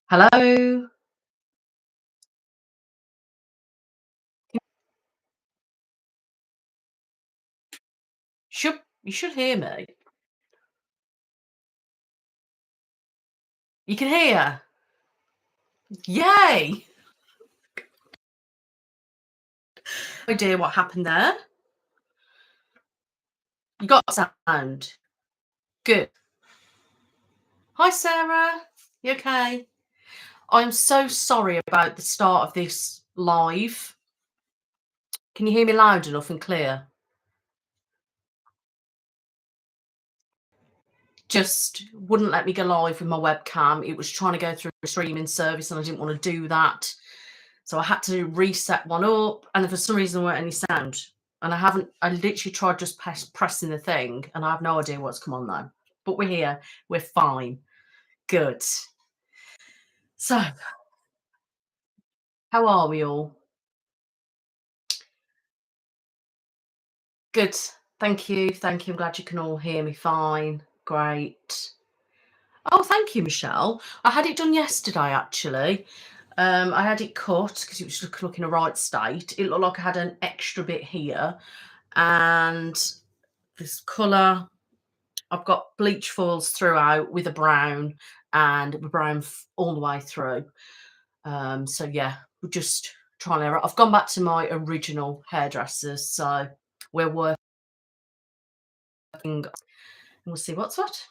Hello? You should hear me. You can hear? Yay! Oh dear, what happened there? You got sound. Good. Hi, Sarah. You okay? I'm so sorry about the start of this live. Can you hear me loud enough and clear? Just wouldn't let me go live with my webcam. It was trying to go through a streaming service and I didn't want to do that. So I had to reset one up, and for some reason there weren't any sound. And I literally tried just pressing the thing, and I have no idea what's come on now. But we're here, we're fine. Good. So, how are we all? Good. Thank you. Thank you. I'm glad you can all hear me fine. Great. Oh, thank you, Michelle. I had it done yesterday, actually. I had it cut because it was just looking a right state. It looked like I had an extra bit here, and this colour. I've got bleach foils throughout with a brown and a brown all the way through. So yeah, we're just trying to. I've gone back to my original hairdressers, so we're working. We'll see what's what.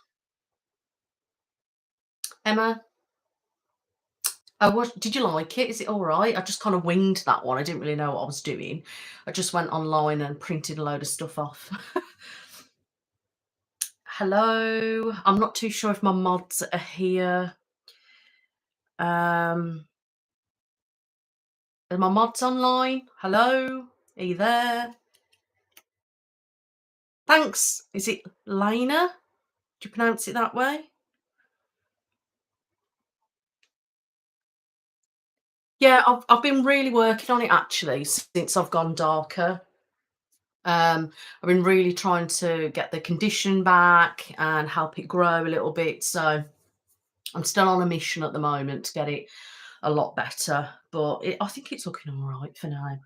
Emma, oh, what did you like it? Is it all right? I just kind of winged that one. I didn't really know what I was doing. I just went online and printed a load of stuff off. Hello. I'm not too sure if my mods are here. Um, are my mods online? Hello? Are you there? Thanks. Is it Lena? Do you pronounce it that way? Yeah, I've been really working on it actually since I've gone darker. I've been really trying to get the condition back and help it grow a little bit. So I'm still on a mission at the moment to get it a lot better, but I think it's looking all right for now.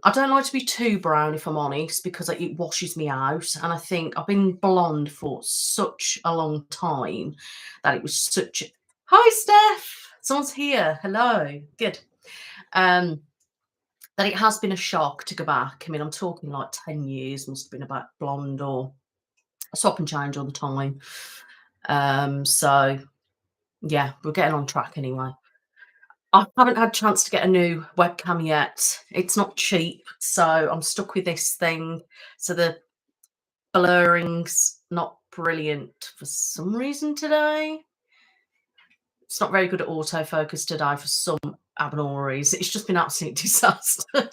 I don't like to be too brown, if I'm honest, because it washes me out. And I think I've been blonde for such a long time that it was such. Hi, Steph. Someone's here. Hello. Good. Um, that it has been a shock to go back. I mean, I'm talking like 10 years. Must have been about blonde or swap and change all the time. So yeah, we're getting on track anyway. I haven't had a chance to get a new webcam yet. It's not cheap, so I'm stuck with this thing. So the blurring's not brilliant for some reason today. It's not very good at autofocus today for some abnormal reason. It's just been absolute disaster.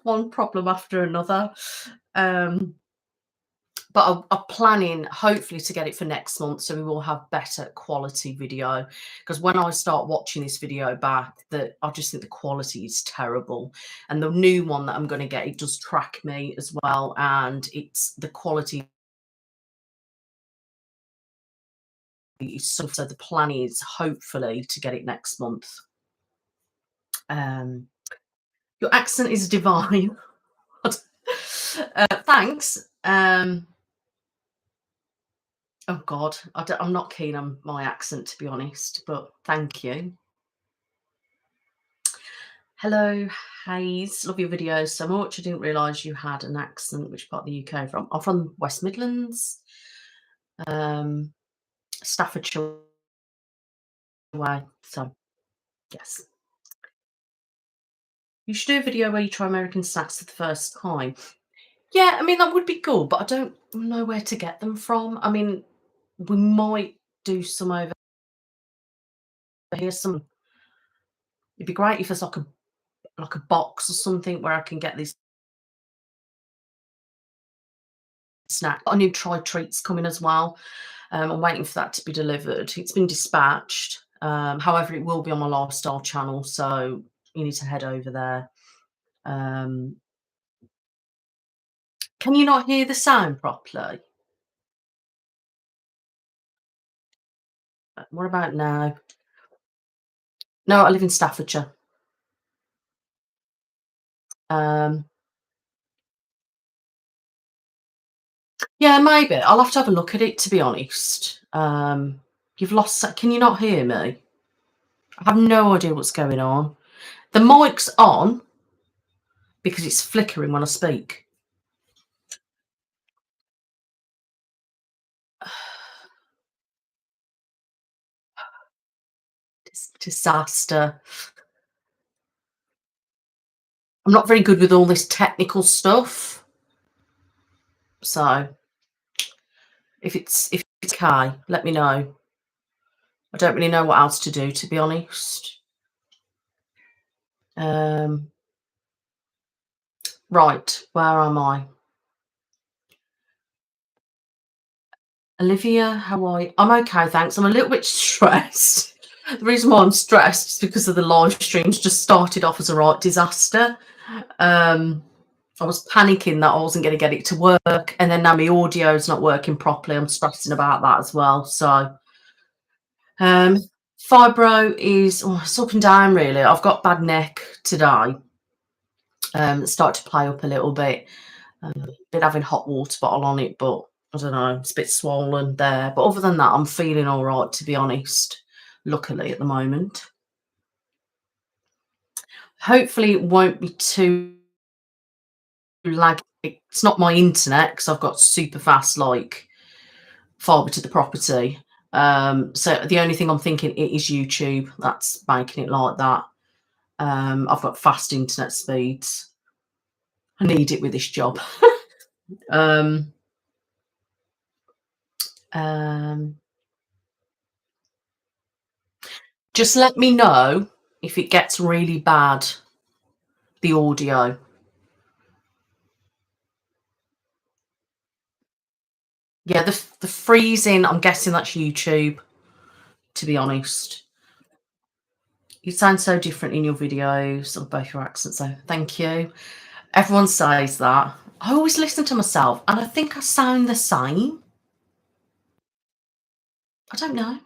One problem after another. Um, but I'm planning hopefully to get it for next month, so we will have better quality video, because when I start watching this video back, I just think the quality is terrible. And the new one that I'm going to get, it does track me as well, and it's the quality is so the plan is hopefully to get it next month. Your accent is divine. Thanks. Oh God, I'm not keen on my accent, to be honest, but thank you. Hello, Hayes. Love your videos so much. I didn't realise you had an accent. Which part of the UK from? I'm from West Midlands, um, Staffordshire way. So yes, you should do a video where you try American snacks for the first time. Yeah, I mean that would be cool, but I don't know where to get them from. I mean, we might do some over here. It'd be great if there's like a box or something where I can get these snack. Got a new try treats coming as well. I'm waiting for that to be delivered. It's been dispatched. However, it will be on my lifestyle channel, so you need to head over there. Um, can you not hear the sound properly? What about now? No, I live in Staffordshire. Um, yeah, maybe. I'll have to have a look at it, to be honest. You've lost can you not hear me? I have no idea what's going on. The mic's on because it's flickering when I speak. Disaster. I'm not very good with all this technical stuff. So if it's okay, let me know. I don't really know what else to do, to be honest. Um, right, where am I? Olivia, how are you? I'm okay, thanks. I'm a little bit stressed. The reason why I'm stressed is because of the live streams just started off as a right disaster. Um, I was panicking that I wasn't going to get it to work, and then now my audio's not working properly. I'm stressing about that as well. So, um, fibro is it's up and down really. I've got bad neck today. Start to play up a little bit. Been having hot water bottle on it, but I don't know, it's a bit swollen there. But other than that, I'm feeling all right, to be honest. Luckily, at the moment, hopefully, it won't be too laggy. It's not my internet because I've got super fast like fibre to the property. So the only thing I'm thinking it is YouTube that's making it like that. I've got fast internet speeds. I need it with this job. um, um, just let me know if it gets really bad, the audio. Yeah, the freezing, I'm guessing that's YouTube, to be honest. You sound so different in your videos of both your accents, so thank you. Everyone says that. I always listen to myself and I think I sound the same. I don't know.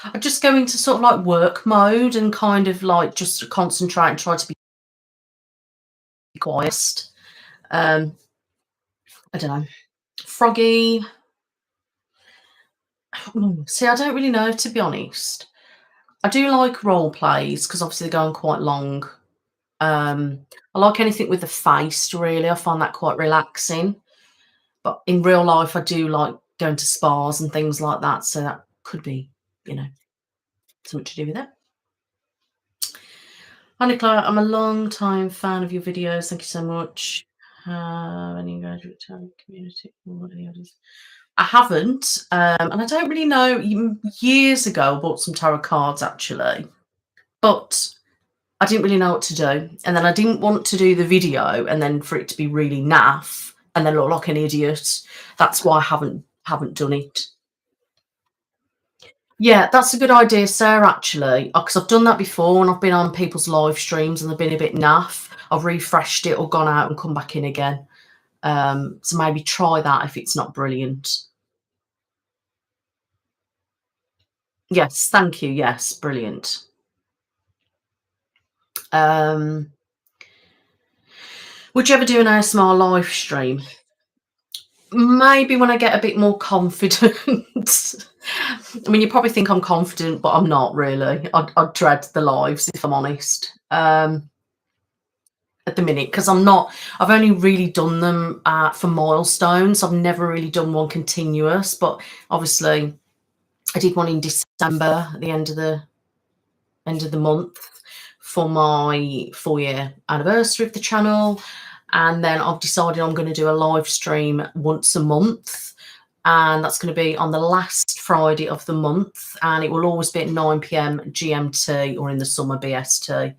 I just go into sort of like work mode and kind of like just concentrate and try to be quiet. Um, I don't know. Froggy. See, I don't really know, to be honest. I do like role plays because obviously they're going quite long. I like anything with a face, really. I find that quite relaxing. But in real life, I do like going to spas and things like that. So that could be, you know, something to do with it. Hi, Nicola. I'm a long time fan of your videos. Thank you so much. Any graduate tarot community or any others? I haven't, and I don't really know. Years ago, I bought some tarot cards actually, but I didn't really know what to do. And then I didn't want to do the video and then for it to be really naff and then look like an idiot. That's why I haven't done it. Yeah, that's a good idea, Sarah, actually. Because I've done that before and I've been on people's live streams and they've been a bit naff. I've refreshed it or gone out and come back in again. So maybe try that if it's not brilliant. Yes, thank you. Yes, brilliant. Would you ever do an ASMR live stream? Maybe when I get a bit more confident. I mean, you probably think I'm confident, but I'm not really. I dread the lives, if I'm honest, at the minute, because I've only really done them for milestones. I've never really done one continuous, but obviously I did one in December at the end of the month for my 4-year anniversary of the channel. And then I've decided I'm going to do a live stream once a month. And that's going to be on the last Friday of the month. And it will always be at 9 p.m. GMT or in the summer BST,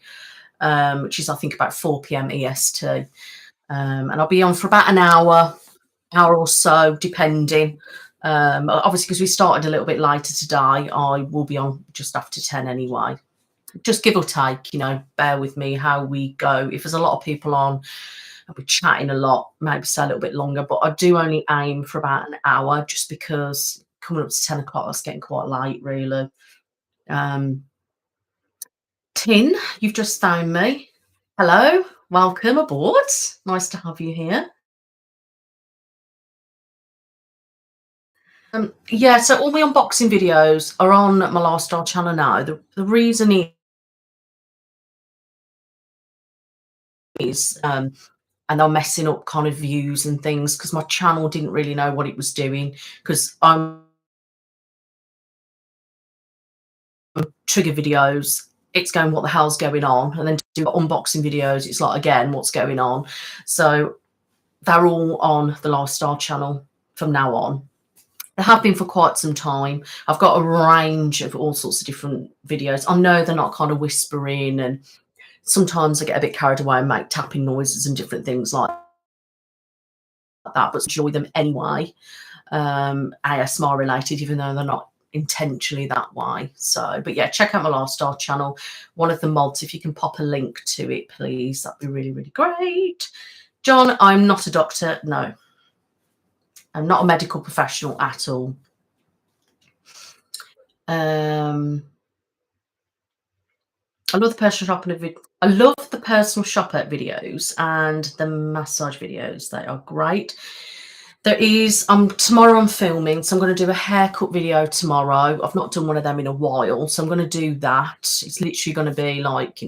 which is, I think, about 4 p.m. EST. And I'll be on for about an hour or so, depending. Obviously, because we started a little bit later today, I will be on just after 10 anyway. Just give or take, bear with me how we go. If there's a lot of people on, I'll be chatting a lot, maybe say a little bit longer, but I do only aim for about an hour just because coming up to 10 o'clock, it's getting quite late, really. Um, Tin, you've just found me. Hello, welcome aboard. Nice to have you here. Yeah, so all my unboxing videos are on my lifestyle channel now. The reason is, and I'm messing up kind of views and things because my channel didn't really know what it was doing because I'm trigger videos. It's going, what the hell's going on? And then to do unboxing videos, it's like, again, what's going on? So they're all on the lifestyle channel from now on. They have been for quite some time. I've got a range of all sorts of different videos. I know they're not kind of whispering, and sometimes I get a bit carried away and make tapping noises and different things like that, but enjoy them anyway. ASMR related, even though they're not intentionally that way. So, but yeah, check out my lifestyle channel. One of the mods, if you can pop a link to it, please, that'd be really, really great. John, I'm not a doctor. No, I'm not a medical professional at all. I love the personal shopper I love the personal shopper videos and the massage videos. They are great. There is tomorrow I'm filming, so I'm going to do a haircut video tomorrow. I've not done one of them in a while, so I'm going to do that. It's literally going to be like,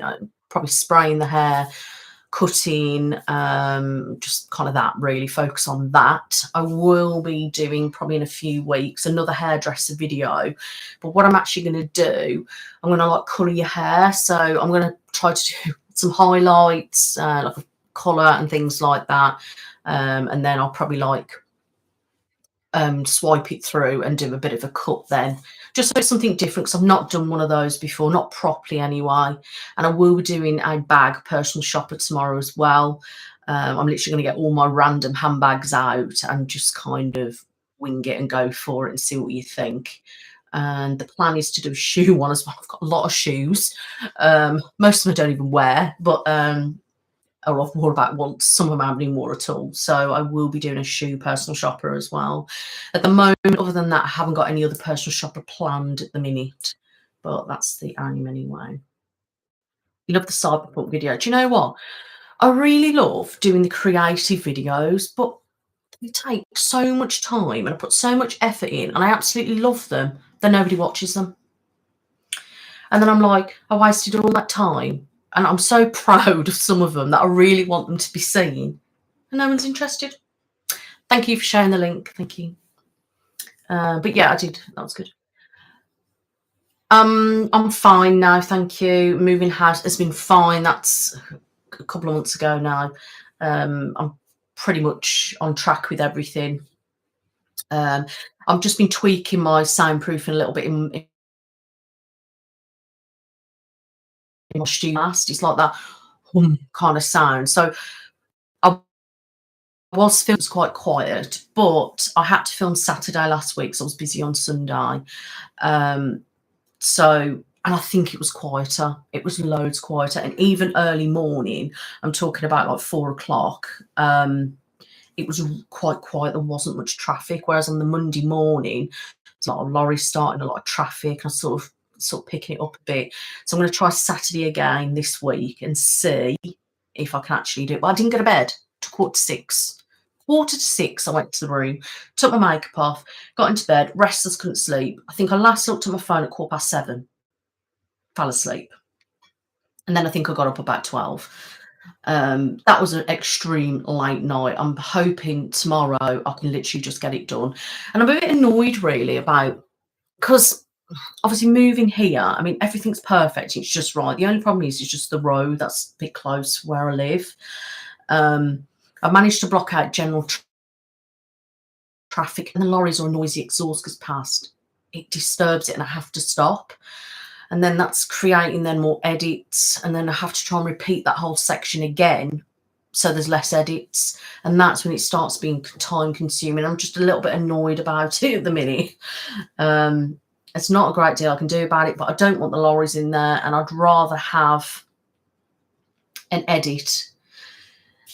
probably spraying the hair, cutting, just kind of that, really focus on that. I will be doing probably in a few weeks another hairdresser video, but what I'm actually going to do, I'm going to like colour your hair. So I'm going to try to do some highlights, like a colour and things like that, and then I'll probably like swipe it through and do a bit of a cut then, just so it's something different, because I've not done one of those before, not properly anyway. And I will be doing a bag personal shopper tomorrow as well. I'm literally going to get all my random handbags out and just kind of wing it and go for it and see what you think. And the plan is to do a shoe one as well. I've got a lot of shoes. Most of them I don't even wear, but or I've worn about once. Some of them I haven't even worn at all. So I will be doing a shoe personal shopper as well. At the moment, other than that, I haven't got any other personal shopper planned at the minute. But that's the aim anyway. You love the cyberpunk video. Do you know what? I really love doing the creative videos, but they take so much time and I put so much effort in and I absolutely love them, then nobody watches them. And then I'm like, I wasted all that time. And I'm so proud of some of them that I really want them to be seen. And no one's interested. Thank you for sharing the link. Thank you. But yeah, I did. That was good. I'm fine now, thank you. Moving house has been fine. That's a couple of months ago now. I'm pretty much on track with everything. I've just been tweaking my soundproofing a little bit in my studio. It's like that hum kind of sound. So I was filming quite quiet, but I had to film Saturday last week, so I was busy on Sunday. And I think it was quieter. It was loads quieter, and even early morning. I'm talking about like 4 o'clock. It was quite quiet. There wasn't much traffic. Whereas on the Monday morning, it's a lot of lorries starting, a lot of traffic. I sort of picking it up a bit. So I'm going to try Saturday again this week and see if I can actually do it. But I didn't go to bed till 6:45. 5:45, I went to the room, took my makeup off, got into bed, restless, couldn't sleep. I think I last looked at my phone at 7:15, fell asleep. And then I think I got up about 12. That was an extreme late night. I'm hoping tomorrow I can literally just get it done. And I'm a bit annoyed really about, because obviously moving here, I mean, everything's perfect. It's just right. The only problem is just the road that's a bit close where I live. I managed to block out general traffic, and the lorries or noisy exhaust goes past. It disturbs it and I have to stop. And then that's creating then more edits. And then I have to try and repeat that whole section again, so there's less edits. And that's when it starts being time consuming. I'm just a little bit annoyed about it at the minute. It's not a great deal I can do about it, but I don't want the lorries in there. And I'd rather have an edit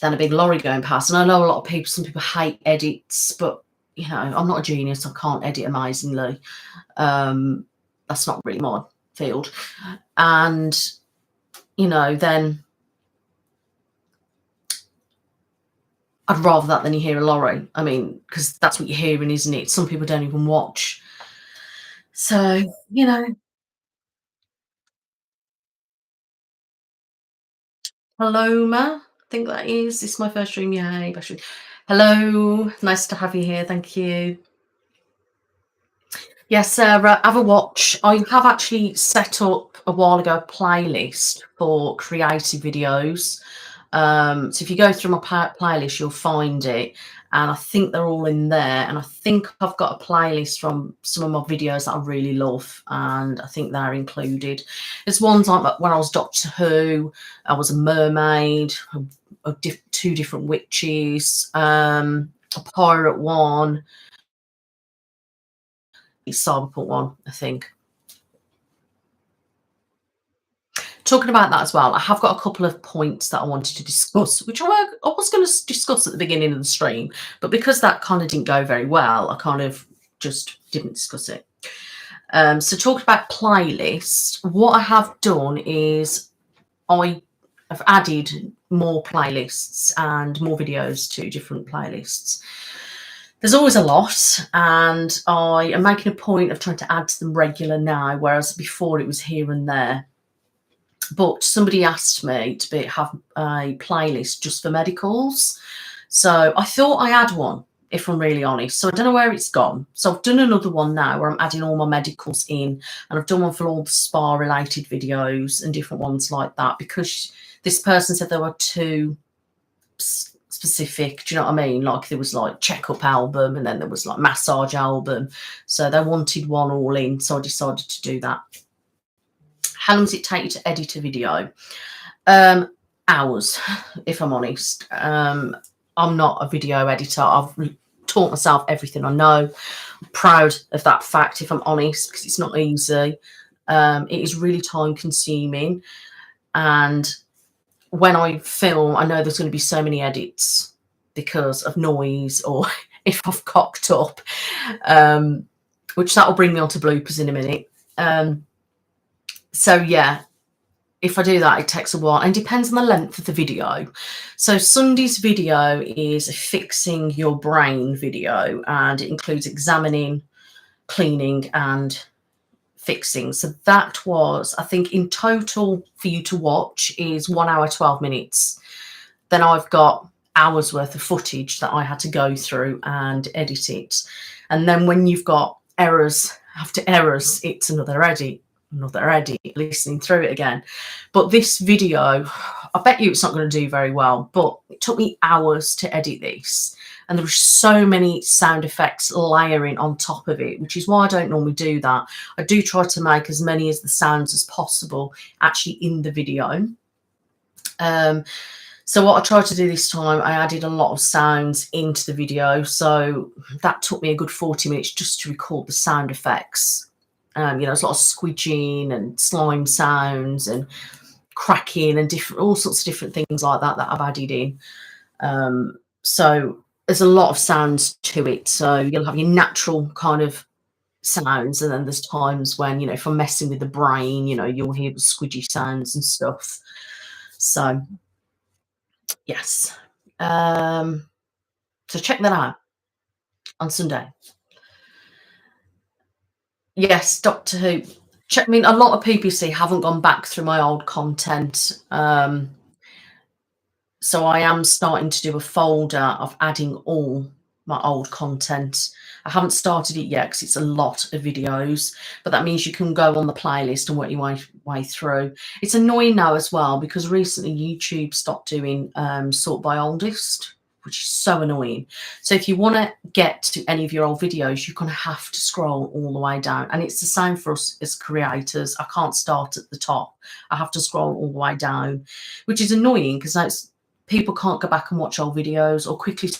than a big lorry going past. And I know some people hate edits, but I'm not a genius. I can't edit amazingly. That's not really my field, and then I'd rather that than you hear a lorry. I mean, because that's what you're hearing, isn't it? Some people don't even watch. So, Paloma, I think that is. This is my first stream. Yay, Bashir. Hello, nice to have you here. Thank you. Yes, Sarah, have a watch. I have actually set up a while ago a playlist for creative videos. So if you go through my playlist, you'll find it. And I think they're all in there. And I think I've got a playlist from some of my videos that I really love. And I think they're included. There's ones like when I was Doctor Who, I was a mermaid, two different witches, a pirate one, cyberpunk one, I think. Talking about that as well, I have got a couple of points that I wanted to discuss, which I was going to discuss at the beginning of the stream, but because that kind of didn't go very well, I kind of just didn't discuss it. So talking about playlists, what I have done is I have added more playlists and more videos to different playlists. There's always a lot, and I am making a point of trying to add to them regular now, whereas before it was here and there. But somebody asked me to have a playlist just for medicals. So I thought I had one, if I'm really honest. So I don't know where it's gone. So I've done another one now where I'm adding all my medicals in, and I've done one for all the spa related videos and different ones like that, because this person said there were too specific. Do you know what I mean? Like there was like checkup album, and then there was like massage album. So they wanted one all in. So I decided to do that. How long does it take you to edit a video? Hours, if I'm honest. I'm not a video editor. I've taught myself everything I know. I'm proud of that fact, if I'm honest, because it's not easy. It is really time consuming. And when I film, I know there's going to be so many edits because of noise or if I've cocked up, which that will bring me on to bloopers in a minute. So yeah, if I do that, it takes a while, and depends on the length of the video. So Sunday's video is a fixing your brain video, and it includes examining, cleaning, and fixing. So that was, I think, in total for you to watch is 1 hour 12 minutes. Then I've got hours worth of footage that I had to go through and edit it. And then when you've got errors after errors, it's another edit, listening through it again. But this video, I bet you it's not going to do very well, but it took me hours to edit this, and there were so many sound effects layering on top of it, which is why I don't normally do that. I do try to make as many of the sounds as possible actually in the video. So what I tried to do this time, I added a lot of sounds into the video, so that took me a good 40 minutes just to record the sound effects. There's a lot of squidging and slime sounds and cracking and all sorts of different things like that I've added in. So there's a lot of sounds to it. So you'll have your natural kind of sounds, and then there's times when, if I'm messing with the brain, you'll hear the squidgy sounds and stuff. So yes. So check that out on Sunday. Yes, Doctor Who. I mean, a lot of people haven't gone back through my old content. So I am starting to do a folder of adding all my old content. I haven't started it yet because it's a lot of videos, but that means you can go on the playlist and work your way through. It's annoying now as well because recently YouTube stopped doing sort by oldest, which is so annoying. So if you want to get to any of your old videos, you're going to have to scroll all the way down. And it's the same for us as creators. I can't start at the top. I have to scroll all the way down, which is annoying because people can't go back and watch old videos or quickly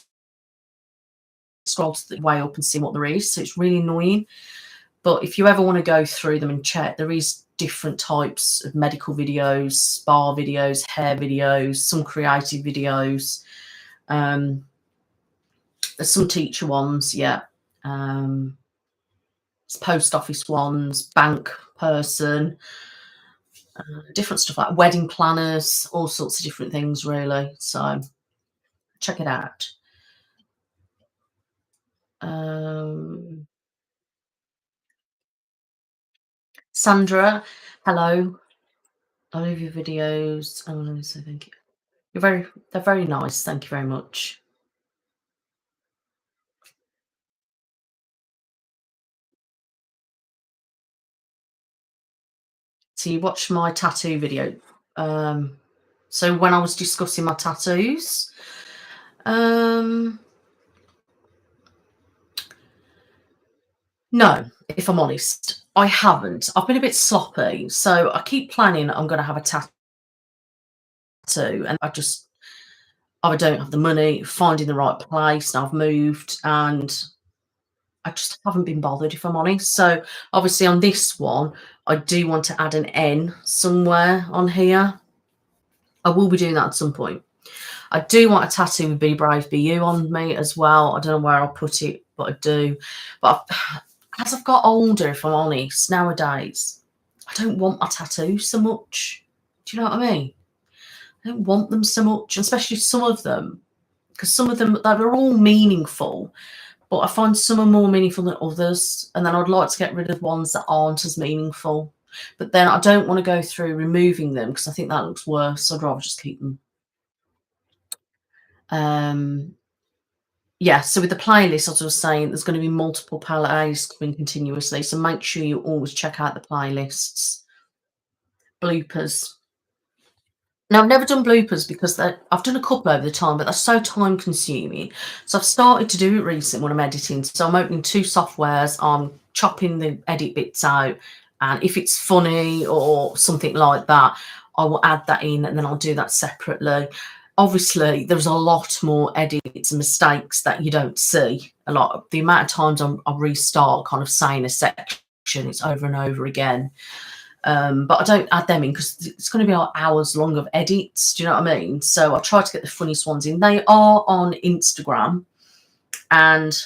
scroll to the way up and see what there is. So it's really annoying. But if you ever want to go through them and check, there is different types of medical videos, spa videos, hair videos, some creative videos. There's some teacher ones, yeah. Post office ones, bank person, different stuff like wedding planners, all sorts of different things, really. So check it out. Um, Sandra, hello. I love your videos. Oh, let me say thank you. They're very nice. Thank you very much. So you watched my tattoo video. Um, so when I was discussing my tattoos, um, no, if I'm honest, I haven't. I've been a bit sloppy, so I keep planning I'm going to have a tattoo, and I don't have the money, finding the right place. And I've moved, and I just haven't been bothered, if I'm honest. So obviously on this one, I do want to add an N somewhere on here. I will be doing that at some point. I do want a tattoo with Be Brave, Be You on me as well. I don't know where I'll put it, but I do. But as I've got older, if I'm honest, nowadays, I don't want my tattoos so much. Do you know what I mean? I don't want them so much, especially some of them, because some of them, they're all meaningful, but I find some are more meaningful than others. And then I'd like to get rid of ones that aren't as meaningful. But then I don't want to go through removing them because I think that looks worse. So I'd rather just keep them. Um, yeah, so with the playlist, as I was saying, there's going to be multiple playlists coming continuously. So make sure you always check out the playlists. Bloopers. Now, I've never done bloopers because I've done a couple over the time, but they're so time consuming. So I've started to do it recently when I'm editing. So I'm opening two softwares, I'm chopping the edit bits out. And if it's funny or something like that, I will add that in and then I'll do that separately. Obviously, there's a lot more edits and mistakes that you don't see. A lot of the amount of times I restart kind of saying a section, it's over and over again. But I don't add them in because it's going to be like hours long of edits. Do you know what I mean? So I try to get the funniest ones in. They are on Instagram, and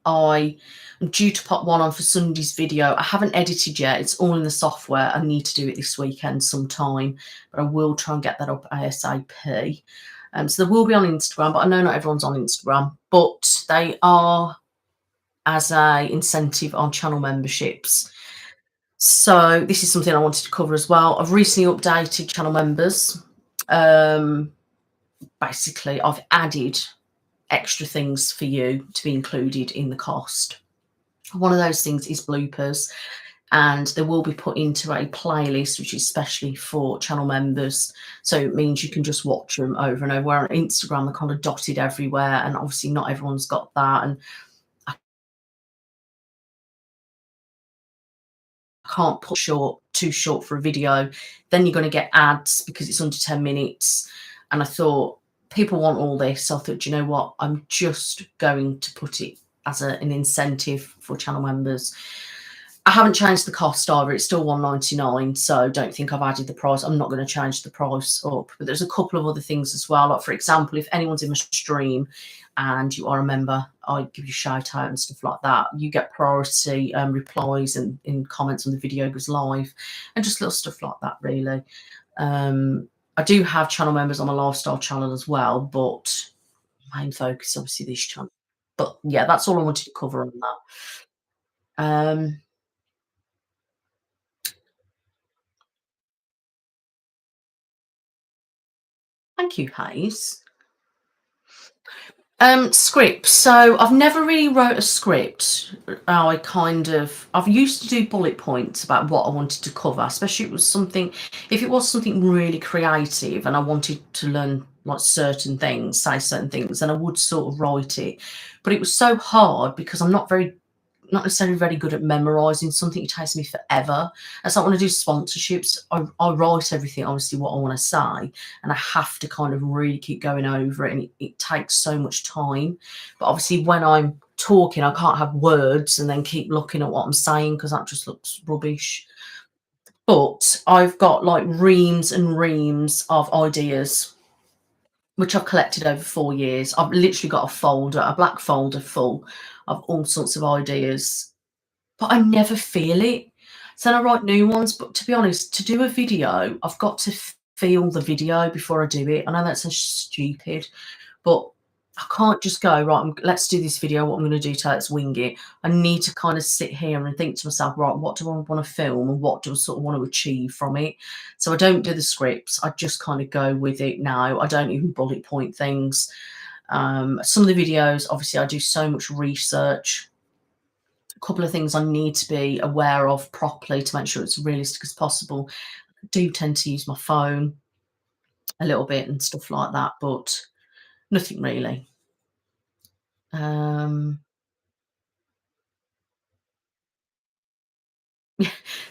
I am due to pop one on for Sunday's video. I haven't edited yet. It's all in the software. I need to do it this weekend sometime, but I will try and get that up ASAP. So they will be on Instagram, but I know not everyone's on Instagram, but they are as a incentive on channel memberships. So this is something I wanted to cover as well. I've recently updated channel members. Basically, I've added extra things for you to be included in the cost. One of those things is bloopers, and they will be put into a playlist, which is especially for channel members. So it means you can just watch them over and over. Where on Instagram, they're kind of dotted everywhere, and obviously not everyone's got that. And can't put too short for a video, then you're going to get ads because it's under 10 minutes. And I thought people want all this, so I thought, you know what, I'm just going to put it as an incentive for channel members. I haven't changed the cost either. It's still $1.99, so don't think I've added the price. I'm not going to change the price up. But there's a couple of other things as well. Like, for example, if anyone's in my stream and you are a member, I give you a shout out and stuff like that. You get priority replies and in comments when the video goes live, and just little stuff like that, really. I do have channel members on my lifestyle channel as well, but main focus obviously this channel. But yeah, that's all I wanted to cover on that. Thank you, Hayes. Script. So I've never really wrote a script. I've used to do bullet points about what I wanted to cover, especially if it was something really creative and I wanted to learn like say certain things, then I would sort of write it. But it was so hard because I'm not necessarily very good at memorizing something. It takes me forever. That's like when I do sponsorships, I write everything, obviously, what I want to say, and I have to kind of really keep going over it, and it takes so much time. But obviously, when I'm talking, I can't have words and then keep looking at what I'm saying because that just looks rubbish. But I've got like reams and reams of ideas which I've collected over 4 years. I've literally got a black folder full of all sorts of ideas, but I never feel it. So then I write new ones, but to be honest, to do a video, I've got to feel the video before I do it. I know that's so stupid, but I can't just go, right, let's do this video. What I'm going to do today, let's wing it. I need to kind of sit here and think to myself, right, what do I want to film and what do I sort of want to achieve from it? So I don't do the scripts. I just kind of go with it now. I don't even bullet point things. Some of the videos, obviously, I do so much research. A couple of things I need to be aware of properly to make sure it's realistic as possible. I do tend to use my phone a little bit and stuff like that, but nothing really. Um,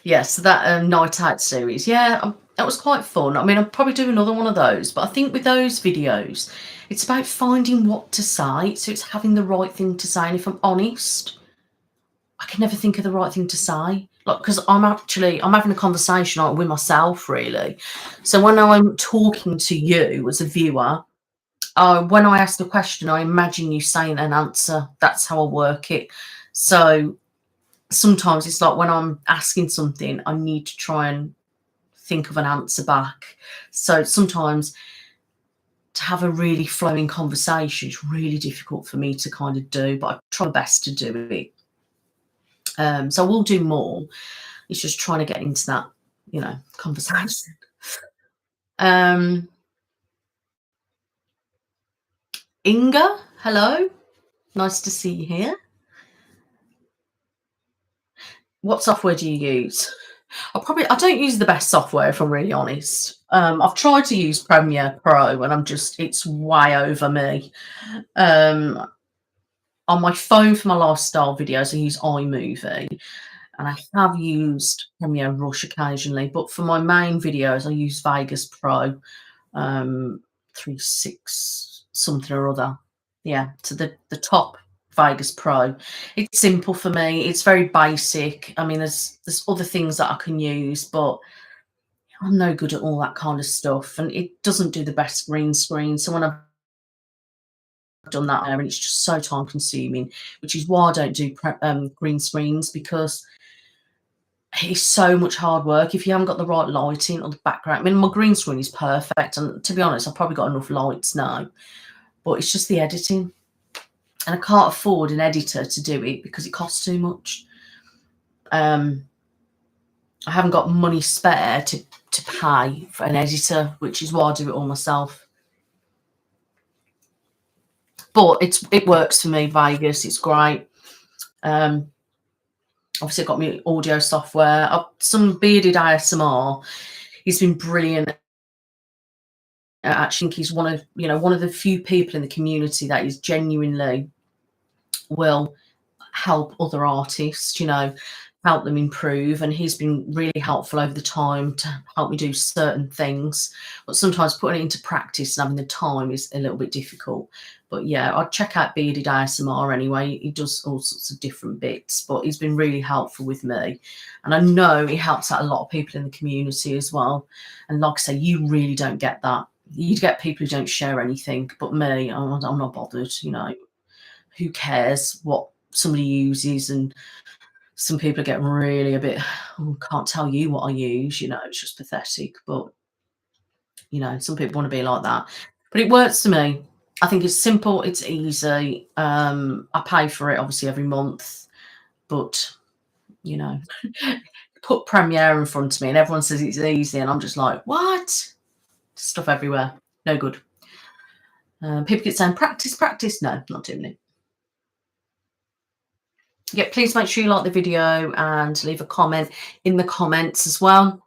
yeah, so that night out series, yeah, that was quite fun. I mean, I'll probably do another one of those, but I think with those videos, it's about finding what to say. So it's having the right thing to say. And if I'm honest, I can never think of the right thing to say. Like, because I'm having a conversation like, with myself, really. So when I'm talking to you as a viewer, when I ask the question, I imagine you saying an answer. That's how I work it. So sometimes it's like when I'm asking something, I need to try and think of an answer back. So sometimes to have a really flowing conversation is really difficult for me to kind of do, but I try my best to do it. So we'll do more. It's just trying to get into that, conversation. Um, Inga, hello. Nice to see you here. What software do you use? I don't use the best software if I'm really honest. I've tried to use Premiere Pro and it's way over me. Um, on my phone for my lifestyle videos, I use iMovie and I have used Premiere Rush occasionally, but for my main videos, I use Vegas Pro, 36 something or other. Yeah, to the top Vegas Pro. It's simple for me. It's very basic. I mean, there's other things that I can use, but I'm no good at all that kind of stuff, and it doesn't do the best green screen. So when I've done that, and it's just so time consuming, which is why I don't do green screens because it's so much hard work if you haven't got the right lighting or the background. I mean, my green screen is perfect, and to be honest, I've probably got enough lights now, but it's just the editing. And I can't afford an editor to do it because it costs too much. I haven't got money spare to pay for an editor, which is why I do it all myself. But it works for me, Vegas. It's great. Obviously, I've got my audio software. Some bearded ASMR. He's been brilliant. I think he's one of the few people in the community that is genuinely will help other artists, help them improve. And he's been really helpful over the time to help me do certain things. But sometimes putting it into practice and having the time is a little bit difficult. But yeah, I'd check out Bearded ASMR anyway. He does all sorts of different bits, but he's been really helpful with me. And I know he helps out a lot of people in the community as well. And like I say, you really don't get that. You get people who don't share anything, but me, I'm not bothered, who cares what somebody uses. And some people are getting really a bit, oh, can't tell you what I use, it's just pathetic. But some people want to be like that, but it works for me. I think it's simple, it's easy. I pay for it obviously every month, but you know put Premiere in front of me and everyone says it's easy and I'm just like, what? Stuff everywhere, no good. People keep saying practice, practice. No, not doing it. Yeah, please make sure you like the video and leave a comment in the comments as well.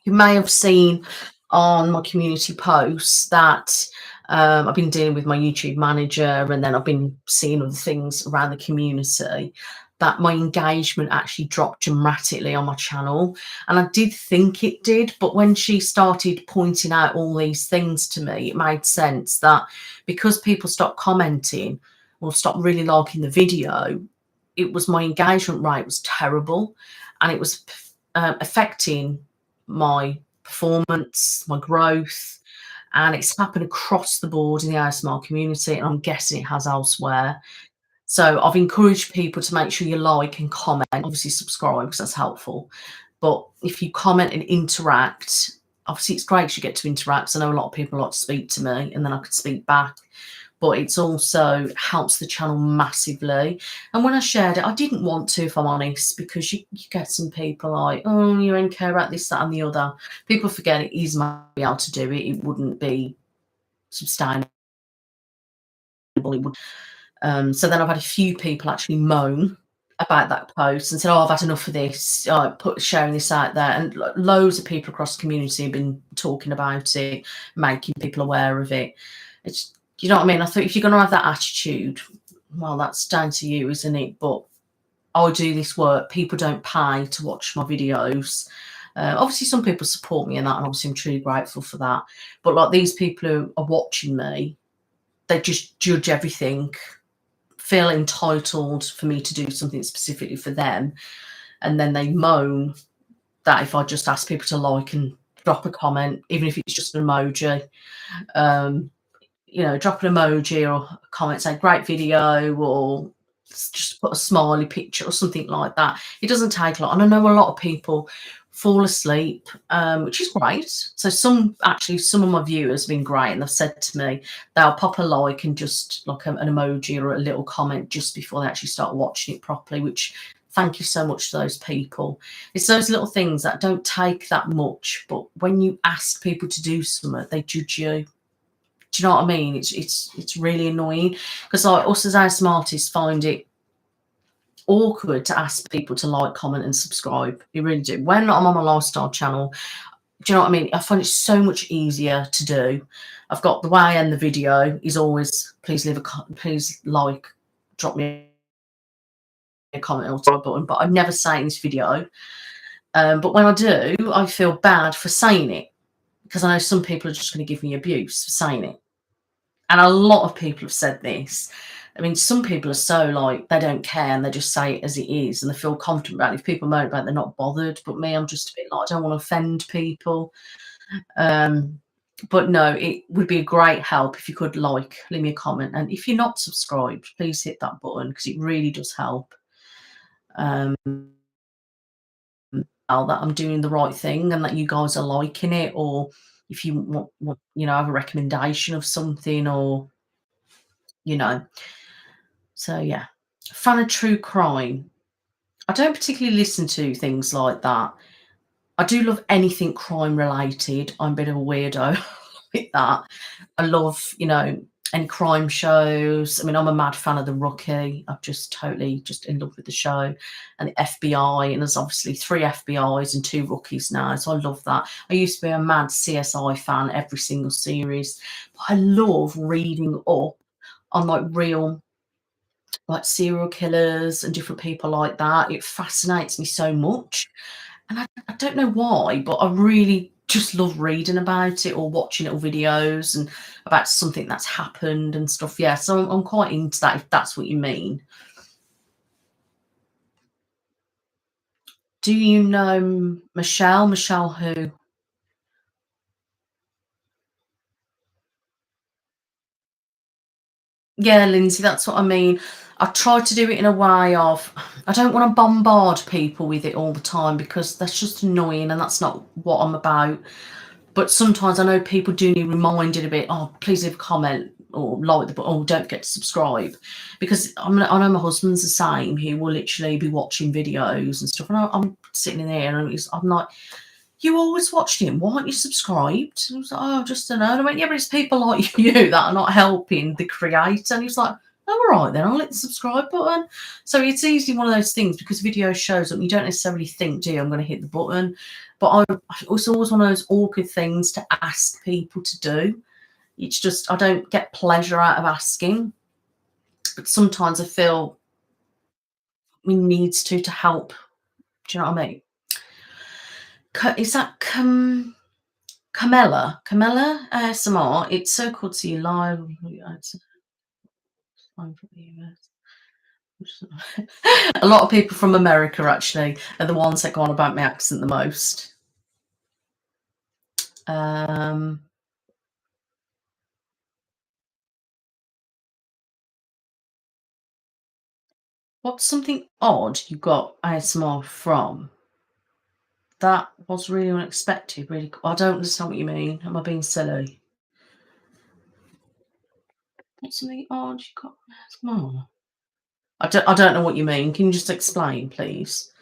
You may have seen on my community posts that I've been dealing with my YouTube manager, and then I've been seeing other things around the community, that my engagement actually dropped dramatically on my channel. And I did think it did, but when she started pointing out all these things to me, it made sense that because people stopped commenting or stopped really liking the video, it was my engagement rate was terrible, and it was affecting my performance, my growth, and it's happened across the board in the ASMR community, and I'm guessing it has elsewhere. So I've encouraged people to make sure you like and comment, obviously subscribe because that's helpful. But if you comment and interact, obviously it's great 'cause you get to interact. I know a lot of people like to speak to me and then I can speak back, but it's also helps the channel massively. And when I shared it, I didn't want to, if I'm honest, because you get some people like, oh, you don't care about this, that, and the other. People forget it is my be able to do it. It wouldn't be sustainable. It would. So then I've had a few people actually moan about that post and said, "Oh, I've had enough of this. Sharing this out there," and loads of people across the community have been talking about it, making people aware of it. It's, you know what I mean? I thought if you're going to have that attitude, well, that's down to you, isn't it? But I do this work. People don't pay to watch my videos. Obviously, some people support me in that, and obviously, I'm truly grateful for that. But like these people who are watching me, they just judge everything, feel entitled for me to do something specifically for them, and then they moan that if I just ask people to like and drop a comment, even if it's just an emoji, um, drop an emoji or a comment saying great video, or just put a smiley picture or something like that. It doesn't take a lot. And I know a lot of people fall asleep, which is great. So some of my viewers have been great and they've said to me they'll pop a like and just like an emoji or a little comment just before they actually start watching it properly, which thank you so much to those people. It's those little things that don't take that much, but when you ask people to do something, they judge you. Do you know what I mean? It's really annoying because like us as ASM artists find it awkward to ask people to like, comment, and subscribe. You really do. When I'm on my lifestyle channel, do you know what I mean? I find it so much easier to do. I've got the way I end the video is always please please like, drop me a comment or subscribe button, but I never say it in this video. But when I do, I feel bad for saying it because I know some people are just going to give me abuse for saying it. And a lot of people have said this. I mean, some people are so like they don't care and they just say it as it is and they feel confident about it. If people moan about it, they're not bothered. But me, I'm just a bit like I don't want to offend people. Um, but no, it would be a great help if you could like, leave me a comment, and if you're not subscribed, please hit that button because it really does help. Um, that I'm doing the right thing and that you guys are liking it, or if you want have a recommendation of something, or you know. So yeah, fan of true crime. I don't particularly listen to things like that. I do love anything crime related. I'm a bit of a weirdo with that. I love, any crime shows. I mean, I'm a mad fan of The Rookie. I'm just totally just in love with the show and the FBI. And there's obviously 3 FBIs and 2 rookies now. So I love that. I used to be a mad CSI fan, every single series. But I love reading up on like real like serial killers and different people like that. It fascinates me so much. And I don't know why, but I really just love reading about it or watching little videos and about something that's happened and stuff. Yeah, so I'm quite into that, if that's what you mean. Do you know Michelle? Michelle who? Yeah, Lindsay, that's what I mean. I try to do it in a way of I don't want to bombard people with it all the time because that's just annoying and that's not what I'm about. But sometimes I know people do need reminded a bit, oh, please leave a comment or like the, oh, don't forget to subscribe. Because I know my husband's the same. He will literally be watching videos and stuff. And I'm sitting in there and I'm like, you always watched him. Why aren't you subscribed? And he was like, oh, just don't know. And I went, yeah, but it's people like you that are not helping the creator. And he was like, oh, all right, then I'll hit the subscribe button. So it's easily one of those things because video shows up. You don't necessarily think, gee, I'm going to hit the button. But it's always one of those awkward things to ask people to do. It's just, I don't get pleasure out of asking. But sometimes I feel we needs to help. Do you know what I mean? Is that Camilla ASMR? It's so cool to see you live. A lot of people from America actually are the ones that go on about my accent the most. Um, what's something odd you got ASMR from? That was really unexpected, really I don't understand what you mean. Am I being silly? What's something odd you got come on. I don't know what you mean. Can you just explain, please?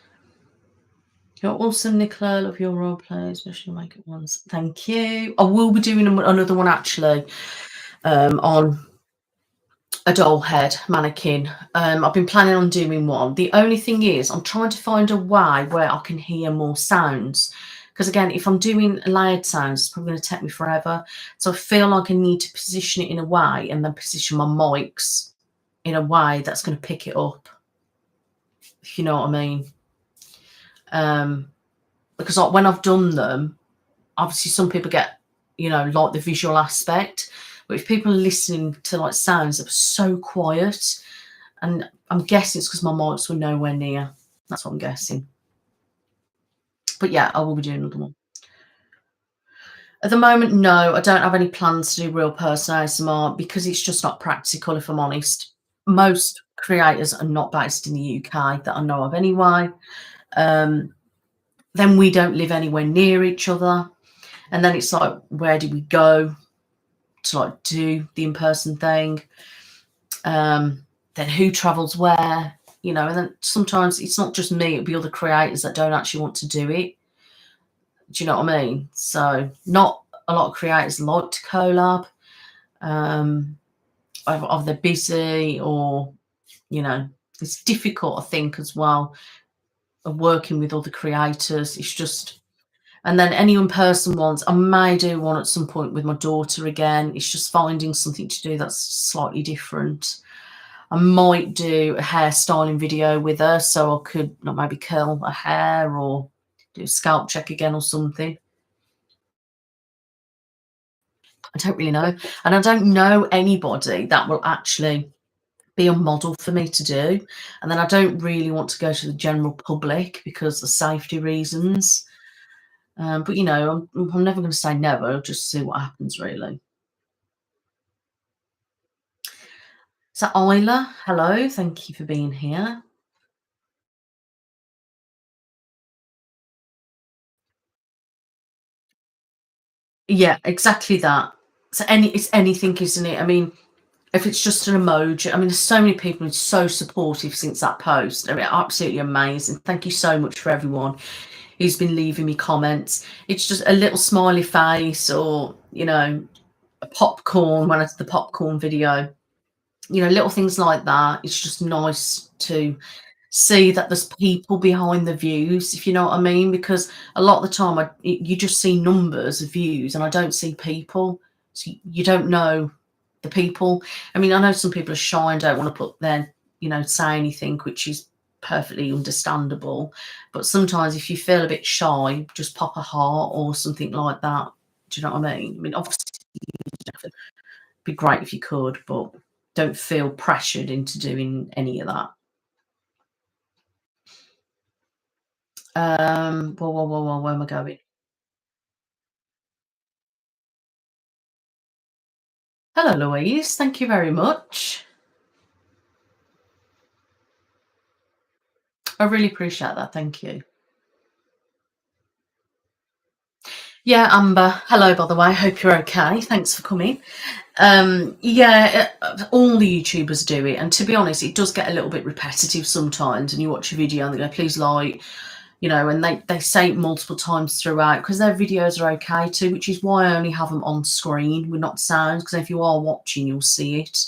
You're awesome, Nicola. Love your role play, especially make it ones. Thank you. I will be doing another one actually, on a doll head mannequin. I've been planning on doing one. The only thing is, I'm trying to find a way where I can hear more sounds. Because again, if I'm doing layered sounds, it's probably going to take me forever. So I feel like I need to position it in a way and then position my mics in a way that's going to pick it up, if you know what I mean. Because like when I've done them, obviously some people get, like the visual aspect. But if people are listening to like sounds that were so quiet, and I'm guessing it's because my mics were nowhere near. That's what I'm guessing. But yeah, I will be doing another one. At the moment, no, I don't have any plans to do real person ASMR because it's just not practical, if I'm honest. Most creators are not based in the UK that I know of anyway. Um, then we don't live anywhere near each other. And then it's like, where do we go to like do the in-person thing? Then who travels where? And then sometimes it's not just me, it'll be other creators that don't actually want to do it. Do you know what I mean? So not a lot of creators like to collab. Either they're busy or, you know, it's difficult, I think, as well, of working with other creators. It's just, and then any in-person ones, I may do one at some point with my daughter again. It's just finding something to do that's slightly different. I might do a hairstyling video with her, so I could maybe curl her hair or do a scalp check again or something. I don't really know. And I don't know anybody that will actually be a model for me to do. And then I don't really want to go to the general public because of safety reasons. But, I'm never going to say never. I'll just see what happens, really. So, Isla, hello. Thank you for being here. Yeah, exactly that. So, it's anything, isn't it? I mean, if it's just an emoji, I mean, there's so many people who're so supportive since that post. I mean, absolutely amazing. Thank you so much for everyone who's been leaving me comments. It's just a little smiley face or, a popcorn when it's the popcorn video, little things like that. It's just nice to see that there's people behind the views, if you know what I mean, because a lot of the time you just see numbers of views and I don't see people. So you don't know the people. I mean, I know some people are shy and don't want to put their, say anything, which is perfectly understandable. But sometimes if you feel a bit shy, just pop a heart or something like that. Do you know what I mean? I mean, obviously, it'd be great if you could, but don't feel pressured into doing any of that. Well, where am I going? Hello, Louise. Thank you very much. I really appreciate that. Thank you. Yeah, Amber. Hello, by the way. Hope you're okay. Thanks for coming. Yeah, all the YouTubers do it, and to be honest, it does get a little bit repetitive sometimes. And you watch a video and they go, "Please like," and they say it multiple times throughout because their videos are okay too, which is why I only have them on screen with not sound. Because if you are watching, you'll see it.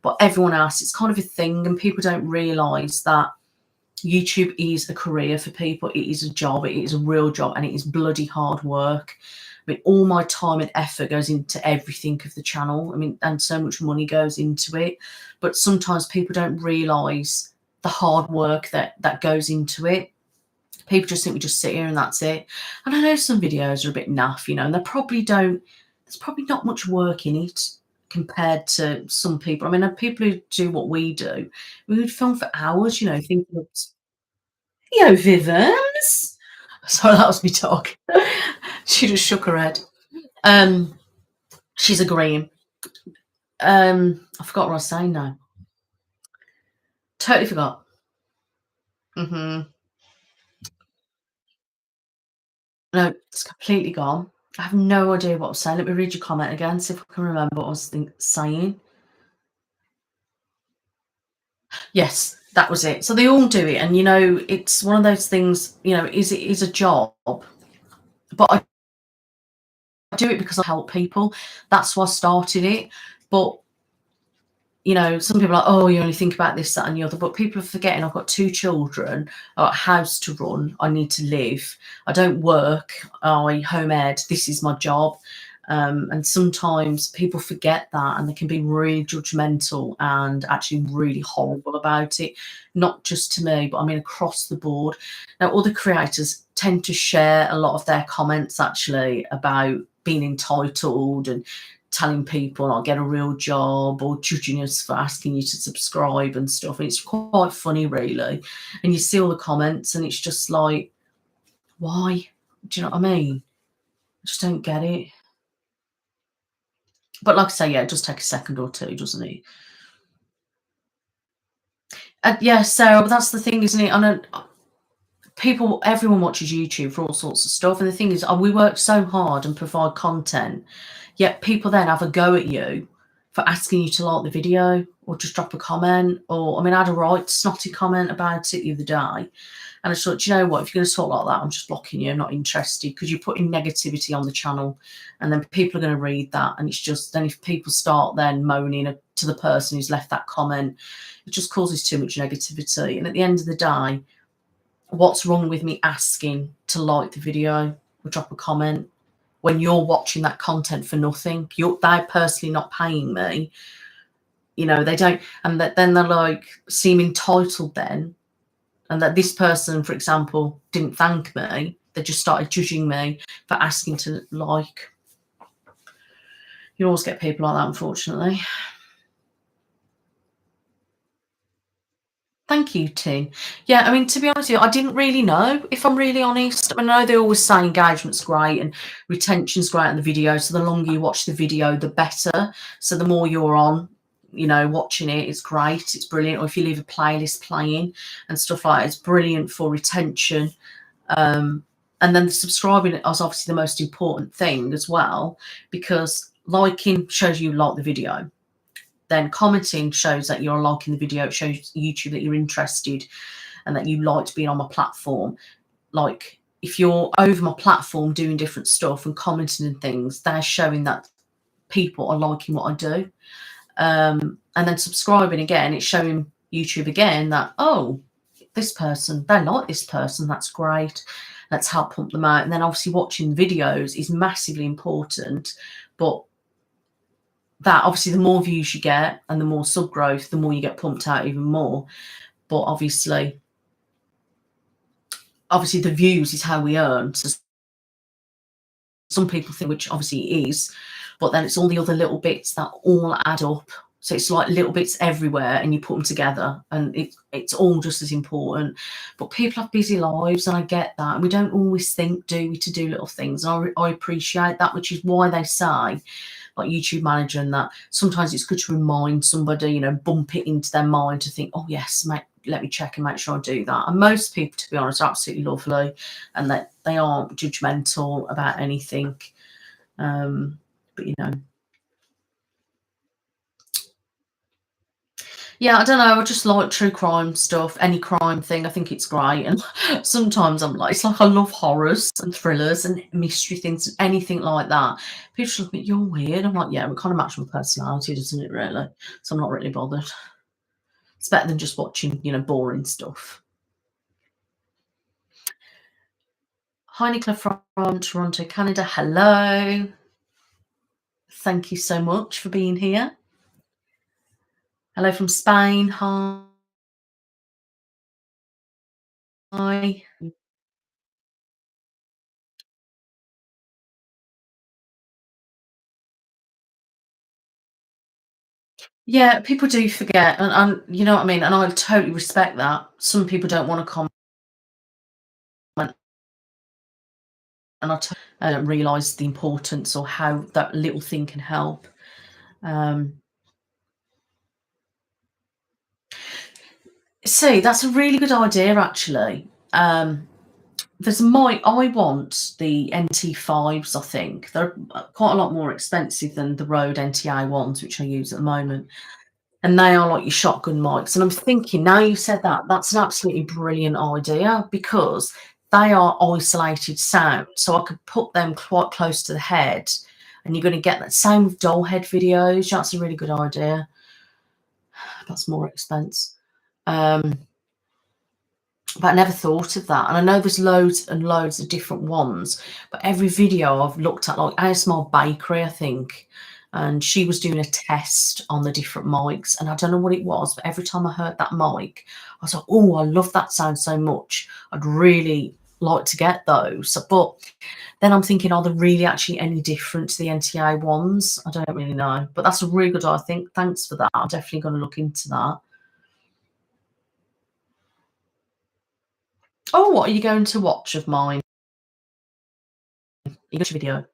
But everyone else, it's kind of a thing, and people don't realise that YouTube is a career for people. It is a job. It is a real job, and it is bloody hard work. I mean, all my time and effort goes into everything of the channel. I mean, and so much money goes into it. But sometimes people don't realise the hard work that goes into it. People just think we just sit here and that's it. And I know some videos are a bit naff, and they probably don't. There's probably not much work in it compared to some people. I mean, people who do what we do, we would film for hours, thinking of Vivens. Sorry, that was me dog. She just shook her head. Um, she's agreeing. I forgot what I was saying now. Totally forgot. No, it's completely gone. I have no idea what I was saying. Let me read your comment again, see if I can remember what I was saying. Yes, that was it. So they all do it, and it's one of those things. It is a job, but I do it because I help people. That's why I started it. But some people are like, oh, you only think about this, that, and the other. But people are forgetting I've got two children, I've got a house to run, I need to live. I don't work, I home ed. This is my job. And sometimes people forget that and they can be really judgmental and actually really horrible about it. Not just to me, but I mean across the board. Now, other creators tend to share a lot of their comments actually about being entitled and telling people I'll get a real job or judging us for asking you to subscribe and stuff. And it's quite funny, really. And you see all the comments, and it's just like, why? Do you know what I mean? I just don't get it. But like I say, yeah, it does take a second or two, doesn't it? Yeah, Sarah, but that's the thing, isn't it? I know everyone watches YouTube for all sorts of stuff. And the thing is, we work so hard and provide content, yet people then have a go at you for asking you to like the video or just drop a comment. Or, I mean, I had a right snotty comment about it the other day. And I thought, do you know what? If you're going to talk like that, I'm just blocking you. I'm not interested, because you're putting negativity on the channel, and then people are going to read that. And it's just, then if people start then moaning to the person who's left that comment, it just causes too much negativity. And at the end of the day, what's wrong with me asking to like the video or drop a comment when you're watching that content for nothing? They're personally not paying me. They don't, and then they're like seem entitled then, and that this person, for example, didn't thank me. They just started judging me for asking to like. You always get people like that, unfortunately. Thank you, Tin. Yeah, I mean, to be honest with you, I didn't really know, if I'm really honest. I know they always say engagement's great and retention's great on the video. So the longer you watch the video, the better. So the more you're on, watching it, it's great. It's brilliant. Or if you leave a playlist playing and stuff like that, it's brilliant for retention. And then the subscribing is obviously the most important thing as well, because liking shows you like the video. Then commenting shows that you're liking the video. It shows YouTube that you're interested and that you liked being on my platform. Like, if you're over my platform doing different stuff and commenting and things, they're showing that people are liking what I do. And then subscribing again, it's showing YouTube again that, oh, this person, they like this person, that's great. Let's help pump them out. And then obviously watching videos is massively important, but that obviously the more views you get and the more sub growth, the more you get pumped out even more. But obviously the views is how we earn. So some people think, which obviously it is, but then it's all the other little bits that all add up. So it's like little bits everywhere, and you put them together, and it's all just as important. But people have busy lives, and I get that. And we don't always think, do we, to do little things. And I appreciate that, which is why they say, like YouTube Manager, and that sometimes it's good to remind somebody, bump it into their mind to think, oh yes, mate, let me check and make sure I do that. And most people, to be honest, are absolutely lovely, and that they aren't judgmental about anything. But yeah, I don't know. I just like true crime stuff, any crime thing. I think it's great. And sometimes I'm like, it's like I love horrors and thrillers and mystery things, anything like that. People just look at me, you're weird. I'm like, yeah, it kind of matches my personality, doesn't it, really? So I'm not really bothered. It's better than just watching, boring stuff. Hi, Nicola from Toronto, Canada. Hello. Thank you so much for being here. Hello from Spain. Hi. Yeah, people do forget, and you know what I mean? And I totally respect that. Some people don't want to comment, and I don't realise the importance or how that little thing can help. See, that's a really good idea, actually. There's my I want the NT5s, I think. They're quite a lot more expensive than the Rode NTA ones, which I use at the moment. And they are like your shotgun mics. And I'm thinking, now you said that, that's an absolutely brilliant idea because they are isolated sound. So I could put them quite close to the head and you're going to get that same with doll head videos. That's a really good idea. That's more expense. Um, but I never thought of that. And I know there's loads and loads of different ones, but every video I've looked at, like ASMR Bakery, I think, and she was doing a test on the different mics, and I don't know what it was, but every time I heard that mic, I was like, oh, I love that sound so much. I'd really like to get those. But then I'm thinking, are they really actually any different to the NTA ones? I don't really know. But that's a really good idea. I think. Thanks for that. I'm definitely going to look into that. Oh, what are you going to watch of mine? You got your video.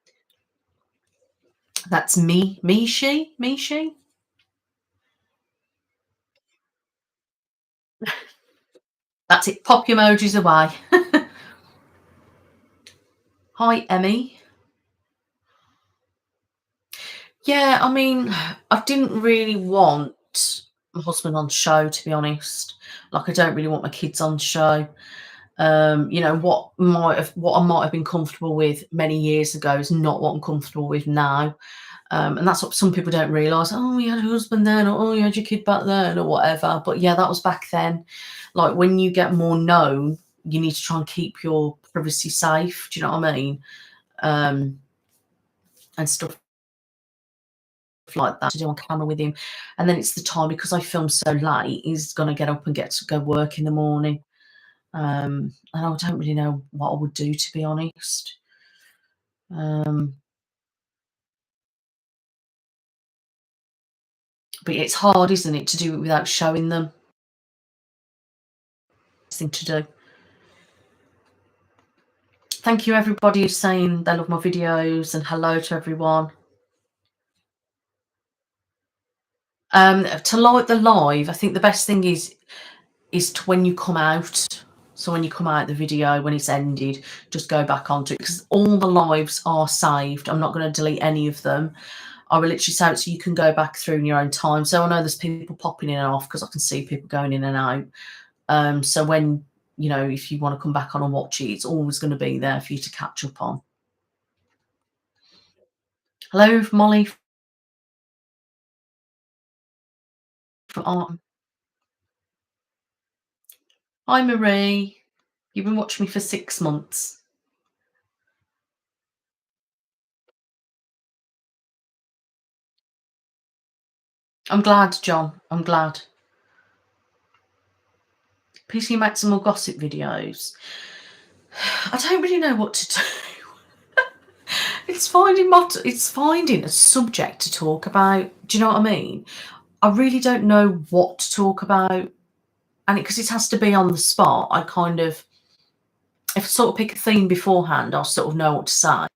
That's me, Mishi. That's it. Pop your emojis away. Hi, Emmy. Yeah, I mean, I didn't really want my husband on show, to be honest. Like, I don't really want my kids on show. What I might have been comfortable with many years ago is not what I'm comfortable with now. And that's what some people don't realise. Oh, you had a husband then, or oh, you had your kid back then, or whatever. But yeah, that was back then. Like when you get more known, you need to try and keep your privacy safe. Do you know what I mean? Um, and stuff like that to do on camera with him. And then it's the time because I film so late. He's gonna get up and get to go work in the morning. And I don't really know what I would do, to be honest. Um, but it's hard, isn't it, to do it without showing them? Thing to do. Thank you, everybody who's saying they love my videos, and hello to everyone. To like the live, I think the best thing is to when you come out. So when you come out the video, when it's ended, just go back onto it because all the lives are saved. I'm not going to delete any of them. I will literally save it so you can go back through in your own time. So I know there's people popping in and off because I can see people going in and out. So when if you want to come back on and watch it, it's always going to be there for you to catch up on. Hello, Molly from Art. Hi, Marie. You've been watching me for 6 months. I'm glad, John. I'm glad. Please can you make some more gossip videos? I don't really know what to do. It's finding a subject to talk about. Do you know what I mean? I really don't know what to talk about. And because it has to be on the spot, I kind of, if I sort of pick a theme beforehand, I'll sort of know what to say.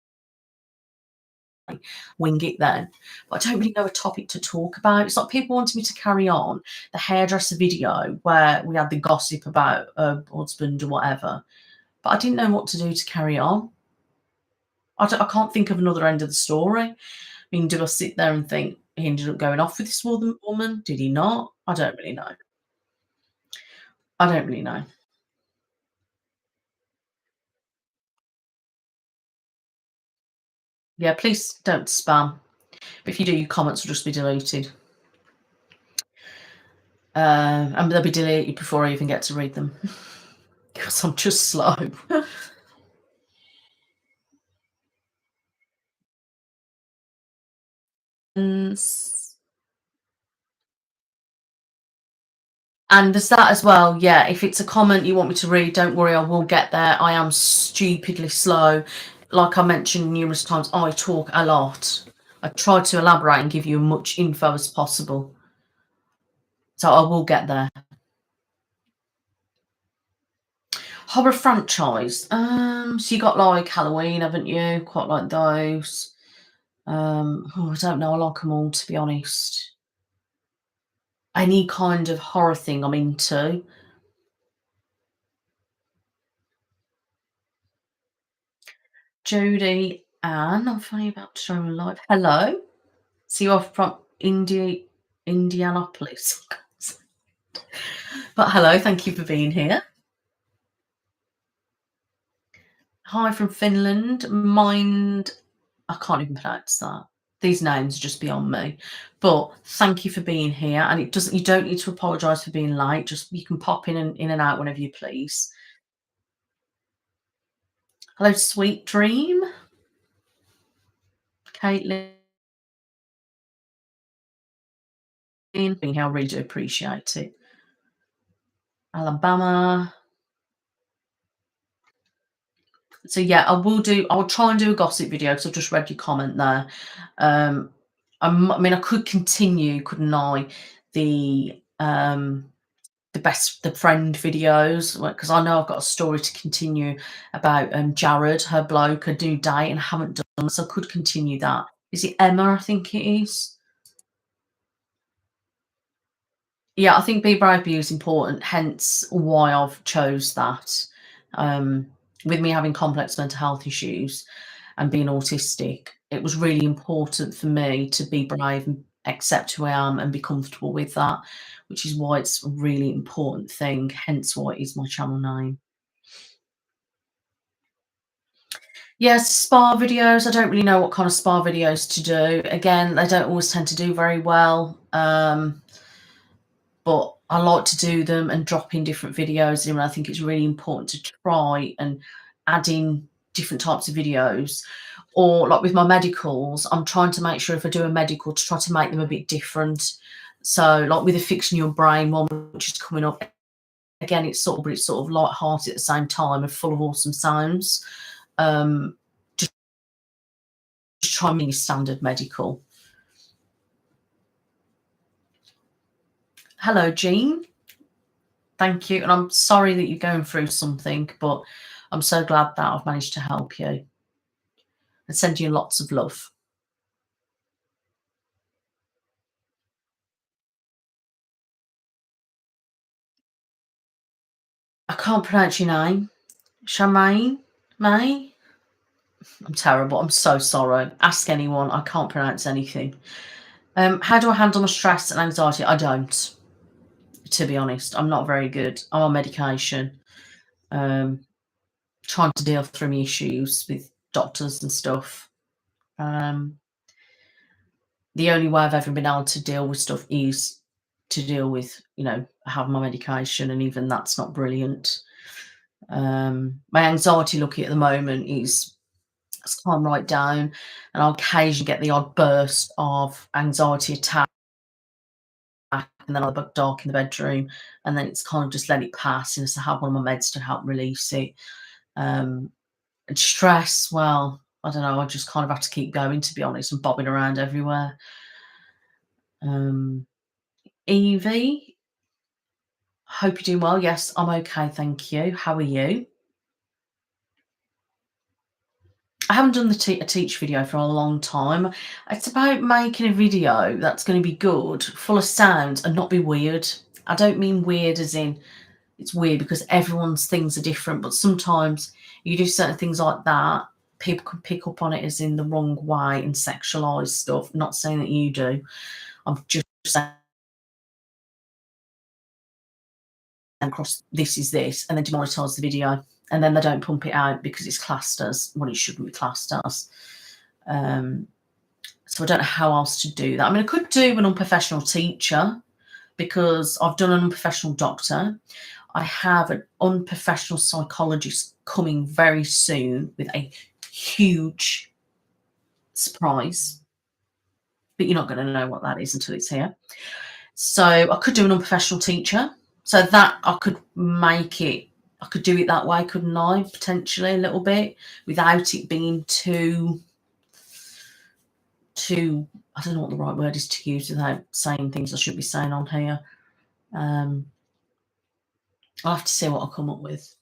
Wing it then. But I don't really know a topic to talk about. It's like people wanted me to carry on the hairdresser video where we had the gossip about a husband or whatever. But I didn't know what to do to carry on. I can't think of another end of the story. I mean, do I sit there and think he ended up going off with this woman? Did he not? I don't really know. I don't really know. Yeah, please don't spam. But if you do, your comments will just be deleted. And they'll be deleted before I even get to read them. Because I'm just slow. And there's that as well. Yeah, if it's a comment you want me to read, don't worry, I will get there. I am stupidly slow. Like I mentioned numerous times, I talk a lot. I try to elaborate and give you as much info as possible. So I will get there. Horror franchise. So you got like Halloween, haven't you? Quite like those. I don't know. I like them all, to be honest. Any kind of horror thing I'm into. Jodie Ann, I'm funny about to show live. Hello. So you're from Indianapolis. But hello, thank you for being here. Hi from Finland. Mind, I can't even pronounce that. These names are just beyond me. But thank you for being here. And you don't need to apologise for being late. Just you can pop in and out whenever you please. Hello, Sweet Dream. Caitlin. Being here, I really do appreciate it. Alabama. So yeah, I'll try and do a gossip video because I've just read your comment there. I mean, I could continue, couldn't I? The friend videos, because I know I've got a story to continue about Jared, her bloke, her due date, and I haven't done, so I could continue that. Is it Emma? I think it is. Yeah, I think Be Brave Be is important, hence why I've chose that. With me having complex mental health issues and being autistic, it was really important for me to be brave and accept who I am and be comfortable with that, which is why it's a really important thing, hence why it is my channel name. Yes, spa videos. I don't really know what kind of spa videos to do. Again, they don't always tend to do very well. But I like to do them and drop in different videos in. I think it's really important to try and add in different types of videos. Or like with my medicals, I'm trying to make sure if I do a medical to try to make them a bit different. So like with the Fixing Your Brain one, which is coming up, again, it's sort of light-hearted at the same time and full of awesome sounds. Just try me standard medical. Hello, Jean. Thank you. And I'm sorry that you're going through something, but I'm so glad that I've managed to help you and send you lots of love. I can't pronounce your name. Charmaine? May? I'm terrible. I'm so sorry. Ask anyone. I can't pronounce anything. How do I handle my stress and anxiety? I don't, to be honest. I'm not very good. I'm on medication. Trying to deal through my issues with doctors and stuff. The only way I've ever been able to deal with stuff is to deal with, have my medication, and even that's not brilliant. My anxiety lucky at the moment is it's calmed right down, and I'll occasionally get the odd burst of anxiety attack, and then I'll look dark in the bedroom, and then it's kind of just let it pass, and I have one of my meds to help release it. And stress, well, I don't know, I just kind of have to keep going, to be honest, and bobbing around everywhere. Evie, hope you're doing well. Yes, I'm okay, thank you. How are you? I haven't done a teach video for a long time. It's about making a video that's going to be good, full of sound, and not be weird. I don't mean weird as in it's weird, because everyone's things are different, but sometimes you do certain things like that, people can pick up on it as in the wrong way and sexualize stuff. Not saying that you do. I'm just saying across this is this, and then demonetize the video, and then they don't pump it out because it's classed as what it shouldn't be classed as. So I don't know how else to do that. I mean, I could do an unprofessional teacher, because I've done an unprofessional doctor. I have an unprofessional psychologist coming very soon with a huge surprise, but you're not going to know what that is until it's here. So I could do an unprofessional teacher. So that I could do it that way, couldn't I? Potentially a little bit, without it being too, I don't know what the right word is to use without saying things I should be saying on here. I'll have to see what I come up with.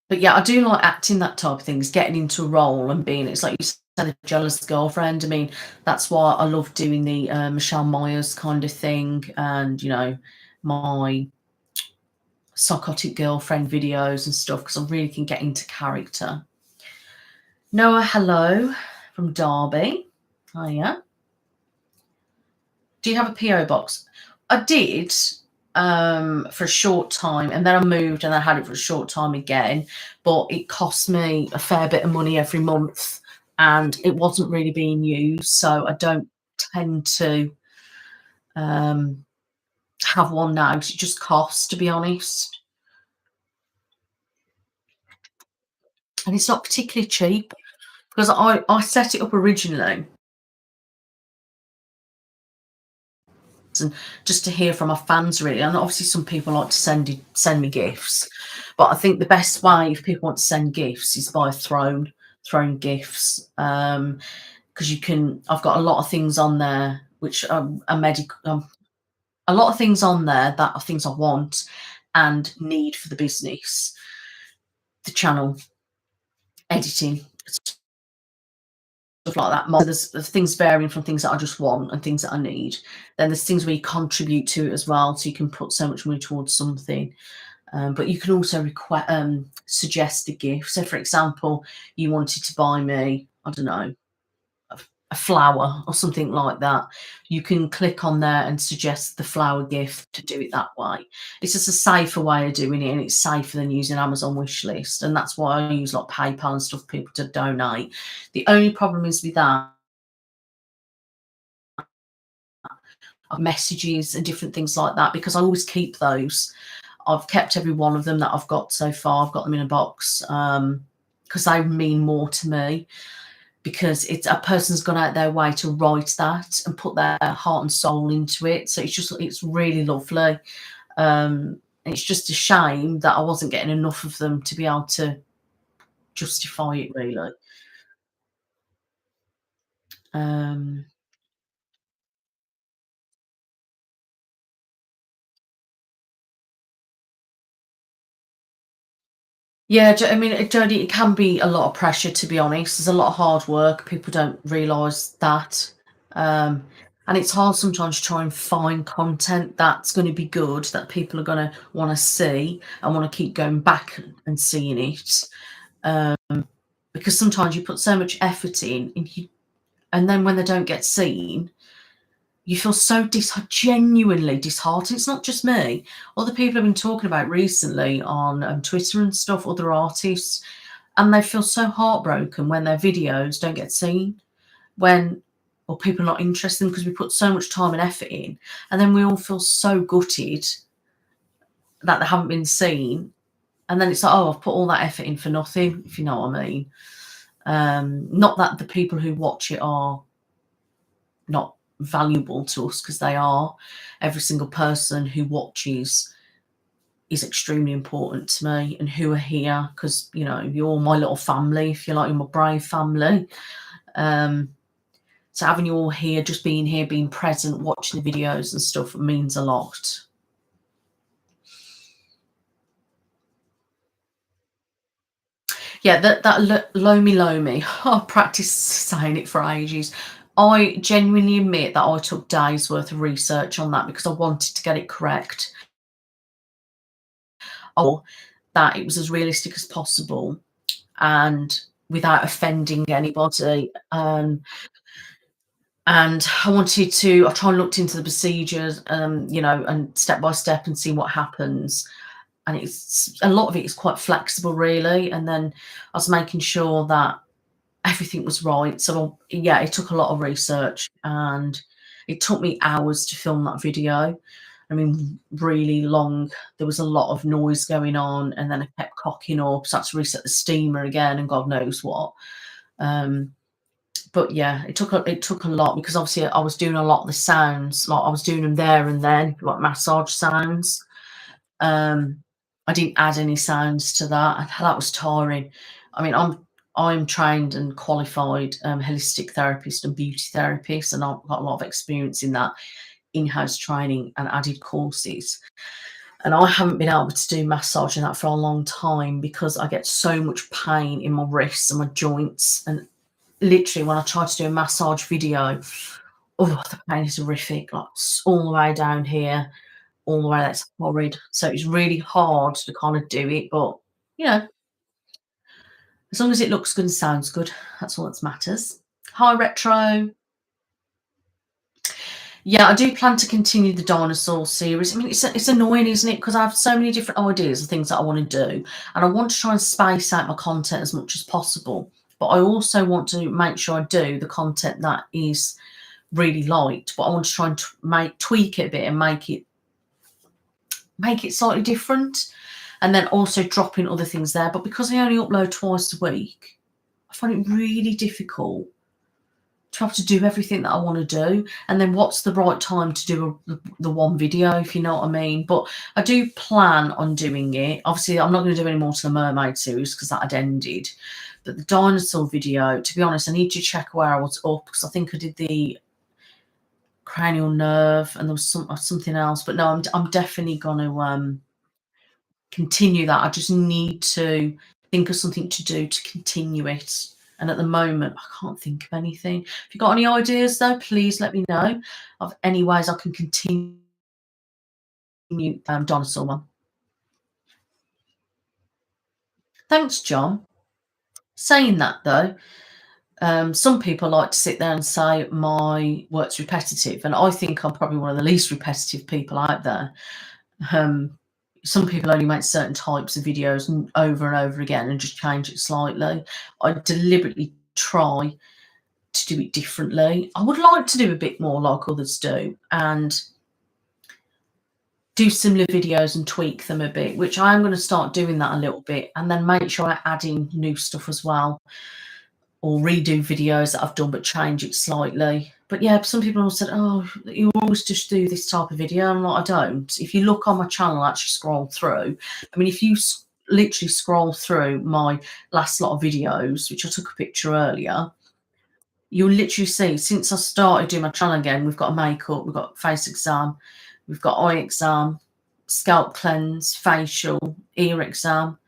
But yeah, I do like acting, that type of things, getting into a role and being, it's like you said, a jealous girlfriend. I mean, that's why I love doing the Michelle Myers kind of thing, and, my psychotic girlfriend videos and stuff because I really can get into character. Noah, hello from Derby. Hiya. Do you have a PO box? I did for a short time, and then I moved and I had it for a short time again, but it cost me a fair bit of money every month and it wasn't really being used, so I don't tend to um, have one now. It just costs, to be honest, and it's not particularly cheap because I set it up originally and just to hear from my fans really. And obviously some people like to send me gifts, but I think the best way if people want to send gifts is by throne gifts, because you can. I've got a lot of things on there which are medical. A lot of things on there that are things I want and need for the business, the channel, editing, stuff like that. So there's things varying from things that I just want and things that I need. Then there's things where you contribute to it as well, so you can put so much money towards something. But you can also suggest a gift. So, for example, you wanted to buy me, I don't know, a flower or something like that. You can click on there and suggest the flower gift to do it that way. It's just a safer way of doing it, and it's safer than using Amazon wishlist. And that's why I use like PayPal and stuff for people to donate. The only problem is with that messages and different things like that, because I always keep those. I've kept every one of them that I've got so far. I've got them in a box because they mean more to me, because it's a person's gone out their way to write that and put their heart and soul into it. So it's really lovely. It's just a shame that I wasn't getting enough of them to be able to justify it really. Um, Yeah, I mean, Jodie, it can be a lot of pressure, to be honest. There's a lot of hard work. People don't realise that. Um, and it's hard sometimes to try and find content that's going to be good, that people are going to want to see and want to keep going back and seeing it. Um, because sometimes you put so much effort in, and then when they don't get seen, you feel so genuinely disheartened. It's not just me. Other people have been talking about recently on Twitter and stuff, other artists, and they feel so heartbroken when their videos don't get seen, when or people are not interested because we put so much time and effort in, and then we all feel so gutted that they haven't been seen, and then it's like, oh, I've put all that effort in for nothing, if you know what I mean. Not that the people who watch it are not valuable to us, because they are. Every single person who watches is extremely important to me, and who are here because you're my little family, if you like. You're my brave family. um so having you all here, just being here, being present, watching the videos and stuff means a lot. Yeah, that lomi, I practiced saying it for ages. I genuinely admit that I took days worth of research on that because I wanted to get it correct, or that it was as realistic as possible and without offending anybody. And I try and looked into the procedures, and step by step and see what happens. And it's a lot of it is quite flexible, really. And then I was making sure that everything was right. So yeah, it took a lot of research, and it took me hours to film that video. I mean, really long. There was a lot of noise going on, and then I kept cocking up. So I had to reset the steamer again, and God knows what. Um, but yeah, it took a lot, because obviously I was doing a lot of the sounds, like I was doing them there and then, like massage sounds. Um, I didn't add any sounds to that, and that was tiring. I mean, I'm trained and qualified holistic therapist and beauty therapist, and I've got a lot of experience in that, in-house training and added courses. And I haven't been able to do massage and that for a long time because I get so much pain in my wrists and my joints. And literally, when I try to do a massage video, oh, the pain is horrific, like all the way down here. all the way. That's horrid. So it's really hard to kind of do it, but you know, as long as it looks good and sounds good, that's all that matters. Hi, Retro. Yeah, I do plan to continue the dinosaur series. I mean, it's annoying, isn't it? Because I have so many different ideas of things that I want to do, and I want to try and space out my content as much as possible. But I also want to make sure I do the content that is really liked. But I want to try and tweak it a bit and make it slightly different, and then also drop in other things there. But because I only upload twice a week, I find it really difficult to have to do everything that I want to do. And then what's the right time to do the one video, if you know what I mean? But I do plan on doing it. Obviously, I'm not going to do any more to the mermaid series because that had ended. But the dinosaur video, to be honest, I need to check where I was up, because I think I did the cranial nerve and there was something else. But no, I'm definitely going to continue that. I just need to think of something to do to continue it. And at the moment, I can't think of anything. If you've got any ideas, though, please let me know of any ways I can continue dinosaur one. Thanks, John. Saying that, though, some people like to sit there and say my work's repetitive, and I think I'm probably one of the least repetitive people out there. Some people only make certain types of videos over and over again and just change it slightly. I deliberately try to do it differently. I would like to do a bit more like others do and do similar videos and tweak them a bit, which I am going to start doing that a little bit, and then make sure I add in new stuff as well, or redo videos that I've done but change it slightly. But yeah, some people have said, oh, you always just do this type of video. I'm like, I don't. If you look on my channel, actually scroll through. I mean, if you literally scroll through my last lot of videos, which I took a picture earlier, you'll literally see, since I started doing my channel again, we've got a makeup, we've got face exam, we've got eye exam, scalp cleanse, facial, ear exam,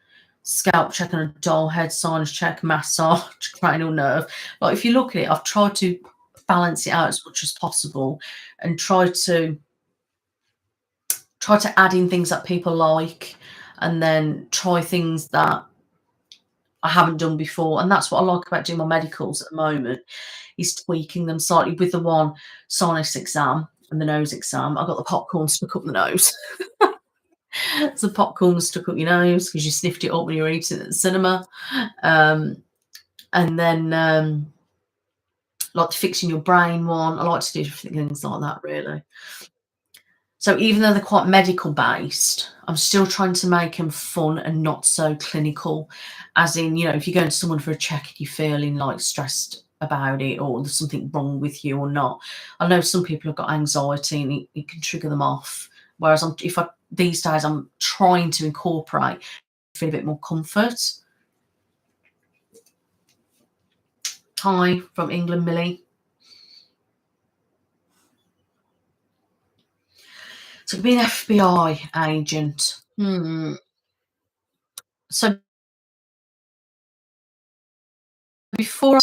scalp check on a doll head, sinus check, massage, cranial nerve. Like, if you look at it, I've tried to balance it out as much as possible and try to add in things that people like, and then try things that I haven't done before. And that's what I like about doing my medicals at the moment, is tweaking them slightly. With the one sinus exam and the nose exam, I got the popcorn stuck up the nose. So popcorn stuck up your nose because you sniffed it up when you were eating at the cinema. And then like the fixing your brain one. I like to do different things like that, really. So even though they're quite medical based, I'm still trying to make them fun and not so clinical. As in, if you're going to someone for a check and you're feeling like stressed about it, or there's something wrong with you or not. I know some people have got anxiety and it can trigger them off. Whereas these days I'm trying to incorporate, feel a bit more comfort. Hi from England, Millie. So be an FBI agent. So before,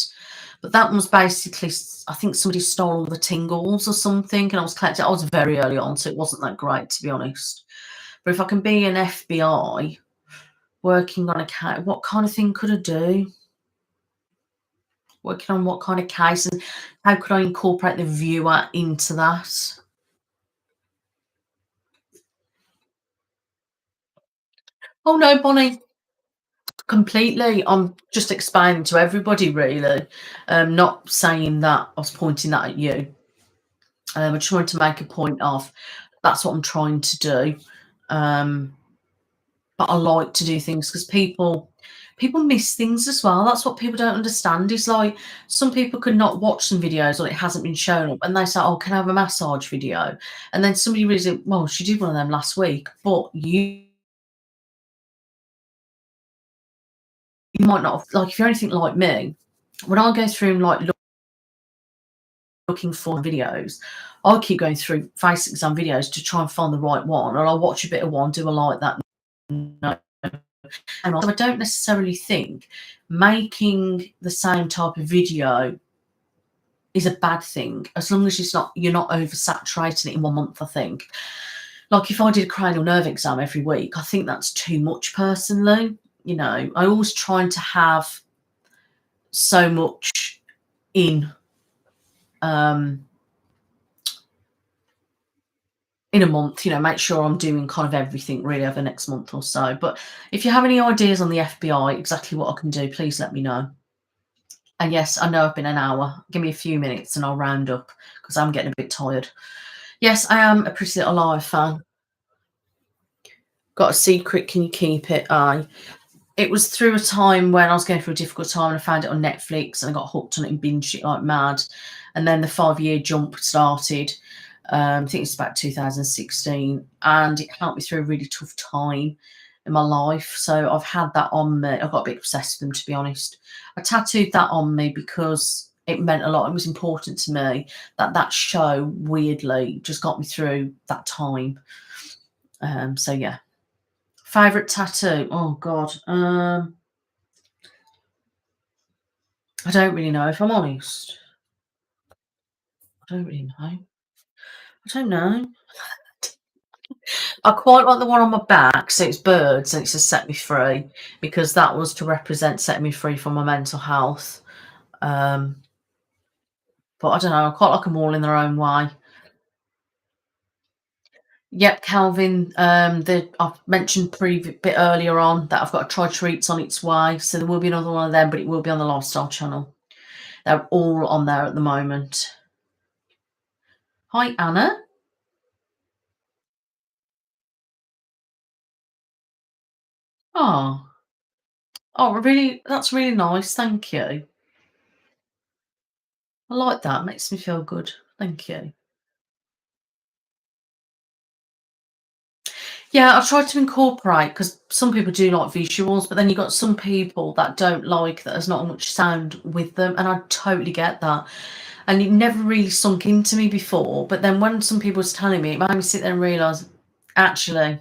but that was basically, I think somebody stole all the tingles or something, and I was collecting. I was very early on, so it wasn't that great, to be honest. But if I can be an FBI working on a case, what kind of thing could I do? Working on what kind of case, and how could I incorporate the viewer into that? Oh no, Bonnie. Completely. I'm just explaining to everybody, really. Not saying that I was pointing that at you. I just wanted to make a point of that's what I'm trying to do. But I like to do things because people miss things as well. That's what people don't understand. Is like, some people could not watch some videos or it hasn't been shown up, and they say, "Oh, can I have a massage video?" And then somebody reads it. Well, she did one of them last week, but you might not have, like, if you're anything like me. When I go through and like looking for videos, I'll keep going through face exam videos to try and find the right one, or I'll watch a bit of one, do I like that? No. And so I don't necessarily think making the same type of video is a bad thing, as long as you're not oversaturating it in 1 month, I think. Like if I did a cranial nerve exam every week, I think that's too much personally. You know, I always trying to have so much in um in a month, you know, make sure I'm doing kind of everything really over the next month or so. But if you have any ideas on the FBI, exactly what I can do, please let me know. And yes, I know I've been an hour. Give me a few minutes and I'll round up because I'm getting a bit tired. Yes, I am a Pretty Little Liars fan. Got a secret, can you keep it? Aye. It was through a time when I was going through a difficult time and I found it on Netflix and I got hooked on it and binged it like mad. And then the 5-year jump started. I think it's about 2016, and it helped me through a really tough time in my life. So I've had that on me. I got a bit obsessed with them, to be honest. I tattooed that on me because it meant a lot. It was important to me that that show weirdly just got me through that time. So yeah. Favorite tattoo? Oh God. I don't really know, if I'm honest. I don't really know. I don't know. I quite like the one on my back, so it's birds and it says "Set Me Free" because that was to represent setting me free from my mental health. Um, but I don't know. I quite like them all in their own way. Yep, Calvin. I've mentioned bit earlier on that I've got a try treats on its way, so there will be another one of them, but it will be on the lifestyle channel. They're all on there at the moment. Hi, Anna. Oh, oh, really? That's really nice. Thank you. I like that. Makes me feel good. Thank you. Yeah, I try to incorporate because some people do like visuals, but then you've got some people that don't like that there's not much sound with them, and I totally get that. And it never really sunk into me before, but then when some people was telling me, it made me sit there and realise, actually,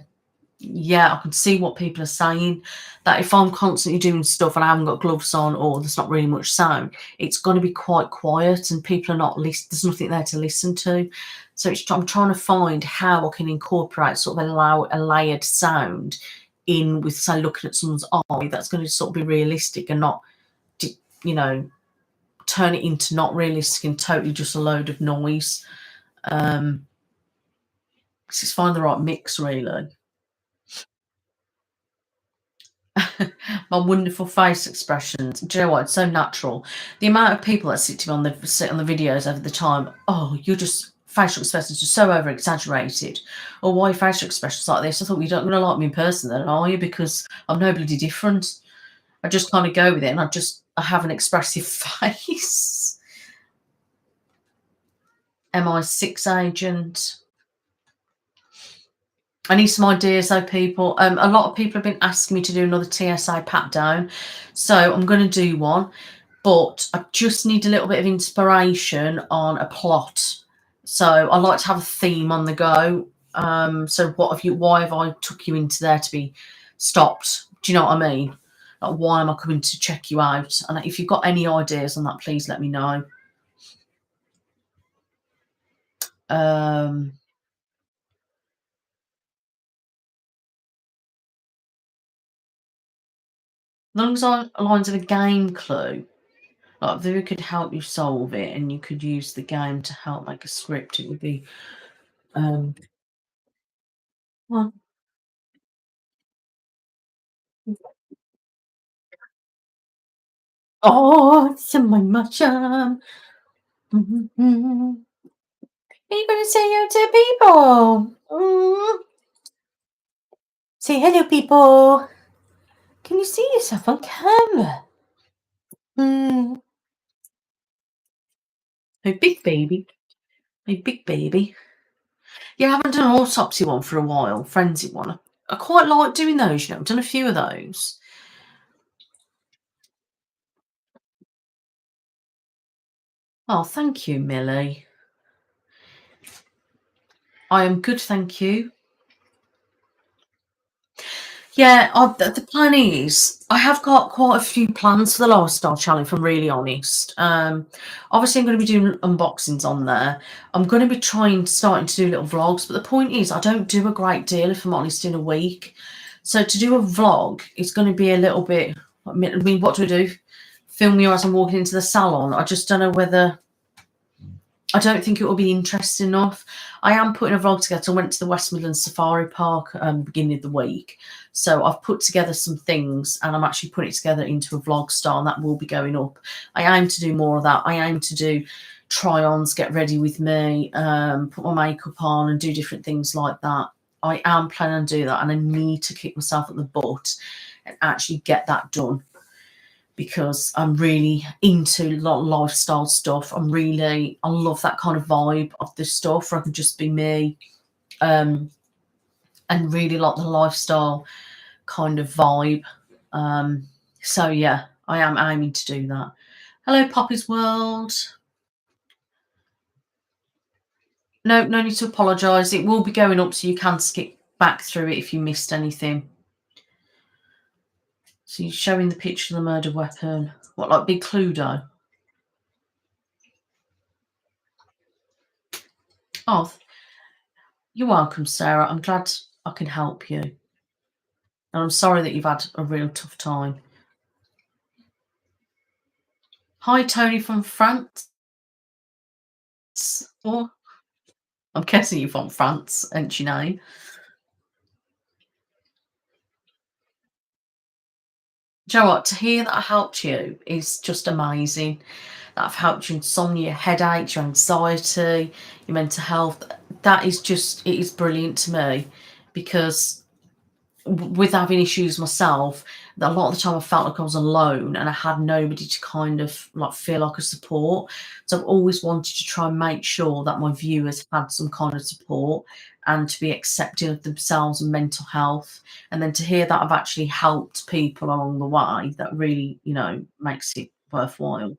yeah, I can see what people are saying. That if I'm constantly doing stuff and I haven't got gloves on or there's not really much sound, it's going to be quite quiet and people are not listening. There's nothing there to listen to. So I'm trying to find how I can incorporate sort of a layered sound in with, say, looking at someone's eye. That's going to sort of be realistic and not, you know, turn it into not realistic and totally just a load of noise. Just find the right mix, really. My wonderful face expressions. Do you know what? It's so natural. The amount of people that sit on the videos over the time. Oh, you're just facial expressions are so over exaggerated. Or why facial expressions like this? I thought you don't gonna like me in person, then, are you? Because I'm no bloody different. I just kind of go with it, and I have an expressive face. MI6 agent. I need some ideas though, people. A lot of people have been asking me to do another TSA pat down, so I'm going to do one. But I just need a little bit of inspiration on a plot. So I like to have a theme on the go. So why have I took you into there to be stopped? Do you know what I mean? Like, why am I coming to check you out? And if you've got any ideas on that, please let me know. As long as I lines of a game clue, like if they could help you solve it and you could use the game to help make a script, it would be um well, oh, it's in my mushroom. Mhm. Are you gonna say hello to people? Say hello, people. Can you see yourself on camera? Mm. My big baby. My big baby. Yeah, I haven't done an autopsy one for a while, frenzy one. I quite like doing those, you know. I've done a few of those. Oh, thank you, Millie. I am good, thank you. Yeah, the plan is I have got quite a few plans for the lifestyle challenge, if I'm really honest. Obviously, I'm going to be doing unboxings on there. I'm going to be starting to do little vlogs, but the point is, I don't do a great deal, if I'm honest, in a week. So to do a vlog, it's going to be a little bit. I mean, what do I do? Film you as I'm walking into the salon. I just don't know whether I don't think it will be interesting enough. I am putting a vlog together. I went to the West Midlands Safari Park beginning of the week. So I've put together some things and I'm actually putting it together into a vlog style and that will be going up. I aim to do more of that. I aim to do try-ons, get ready with me, put my makeup on and do different things like that. I am planning on doing that and I need to kick myself at the butt and actually get that done because I'm really into lifestyle stuff. I love that kind of vibe of the stuff where I can just be me, um, and really like the lifestyle kind of vibe. So yeah, I am aiming to do that. Hello, Poppy's World. No, no need to apologise. It will be going up, so you can skip back through it if you missed anything. So you're showing the picture of the murder weapon. What, like Big Cluedo? Oh, you're welcome, Sarah. I'm glad I can help you. And I'm sorry that you've had a real tough time. Hi, Tony from France. Or I'm guessing you're from France, ain't you know? Do you know what? To hear that I helped you is just amazing. That I've helped your insomnia, headaches, your anxiety, your mental health. That is just, it is brilliant to me because with having issues myself, that a lot of the time I felt like I was alone and I had nobody to kind of like feel like a support. So I've always wanted to try and make sure that my viewers had some kind of support and to be accepting of themselves and mental health. And then to hear that I've actually helped people along the way, that really, makes it worthwhile.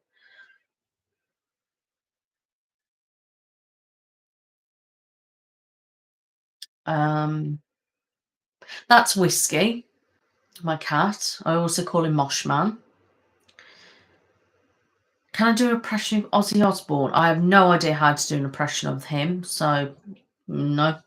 Um, that's Whiskey, my cat. I also call him Moshman. Can I do an impression of Ozzy Osbourne? I have no idea how to do an impression of him, so no.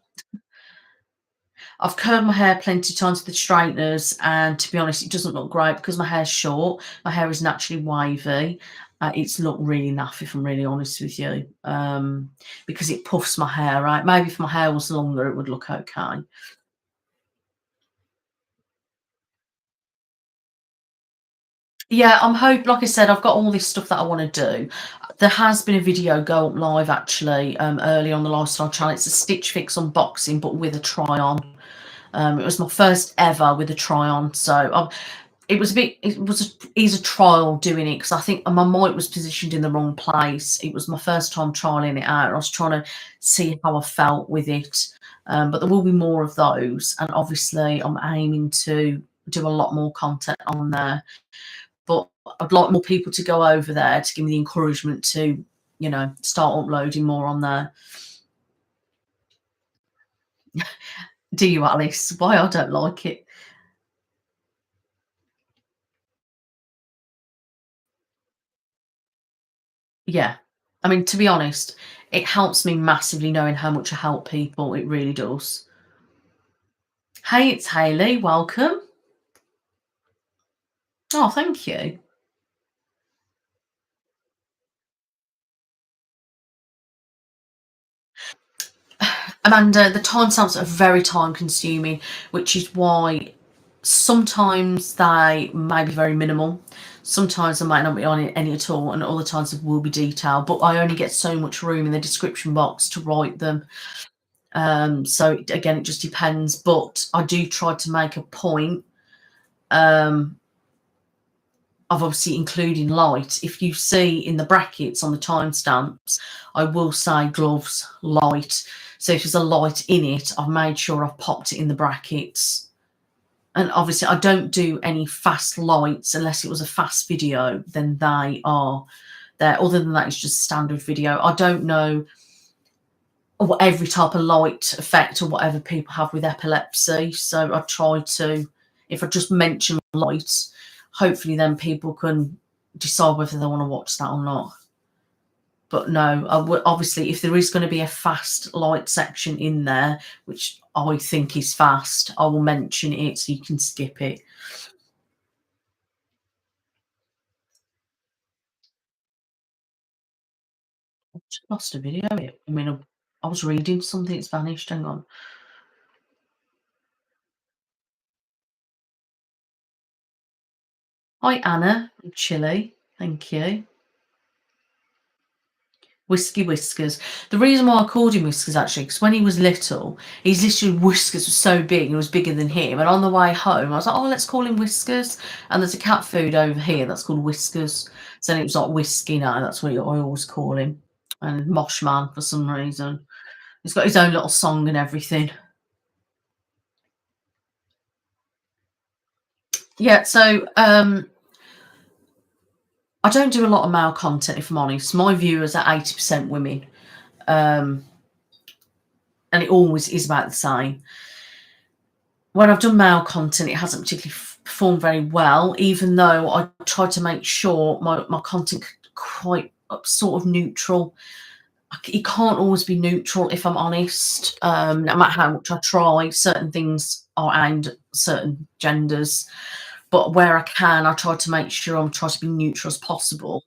I've curled my hair plenty of times with the straighteners, and to be honest, it doesn't look great because my hair's short. My hair is naturally wavy. It's looked really naff, if I'm really honest with you, because it puffs my hair out. Maybe if my hair was longer, it would look okay. Yeah, like I said, I've got all this stuff that I want to do. There has been a video go up live actually early on the lifestyle channel. It's a Stitch Fix unboxing, but with a try on. It was my first ever with a try on, so it was a bit. It was a trial doing it because I think my mic was positioned in the wrong place. It was my first time trialing it out. I was trying to see how I felt with it, but there will be more of those, and obviously I'm aiming to do a lot more content on there. But I'd like more people to go over there to give me the encouragement to, start uploading more on there. Do you, Alice? Why I don't like it? Yeah. I mean, to be honest, it helps me massively knowing how much I help people. It really does. Hey, it's Hayley. Welcome. Oh, thank you. Amanda, the timestamps are very time consuming, which is why sometimes they may be very minimal. Sometimes they might not be on it any at all, and other times they will be detailed. But I only get so much room in the description box to write them. So again, it just depends. But I do try to make a point um, of obviously including light. If you see in the brackets on the timestamps, I will say gloves, light. So if there's a light in it, I've made sure I've popped it in the brackets. And obviously, I don't do any fast lights unless it was a fast video, then they are there. Other than that, it's just standard video. I don't know what every type of light effect or whatever people have with epilepsy. So I try to If I just mention light, hopefully then people can decide whether they want to watch that or not. But no, obviously, if there is going to be a fast light section in there, which I think is fast, I will mention it so you can skip it. I just lost a video. I mean, I was reading something, it's vanished. Hang on. Hi, Anna from Chile. Thank you. Whiskey Whiskers. The reason why I called him Whiskers actually, because when he was little, his literally whiskers were so big, he was bigger than him. And on the way home, I was like, oh, let's call him Whiskers. And there's a cat food over here that's called Whiskers. So then it was like Whiskey now. That's what I always call him. And Moshman for some reason. He's got his own little song and everything. Yeah, so I don't do a lot of male content, if I'm honest. My viewers are 80% women. And it always is about the same. When I've done male content, it hasn't particularly performed very well, even though I try to make sure my content quite sort of neutral. It can't always be neutral, if I'm honest. No matter how much I try, certain things are aimed at certain genders. But where I can, I try to make sure I'm trying to be neutral as possible.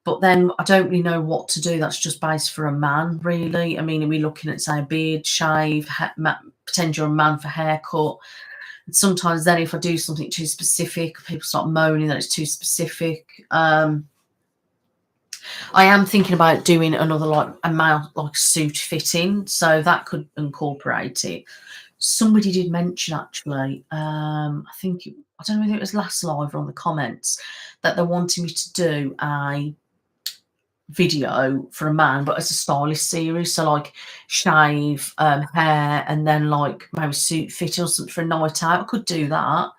But then I don't really know what to do. That's just based for a man, really. I mean, are we looking at, say, a beard shave, pretend you're a man for haircut? And sometimes then if I do something too specific, people start moaning that it's too specific. I am thinking about doing another like a male like suit fitting, so that could incorporate it. Somebody did mention actually, I don't know whether it was last live or on the comments, that they're wanting me to do a video for a man, but as a stylist series. So like shave, hair, and then like maybe suit fitting or something for a night out. I could do that.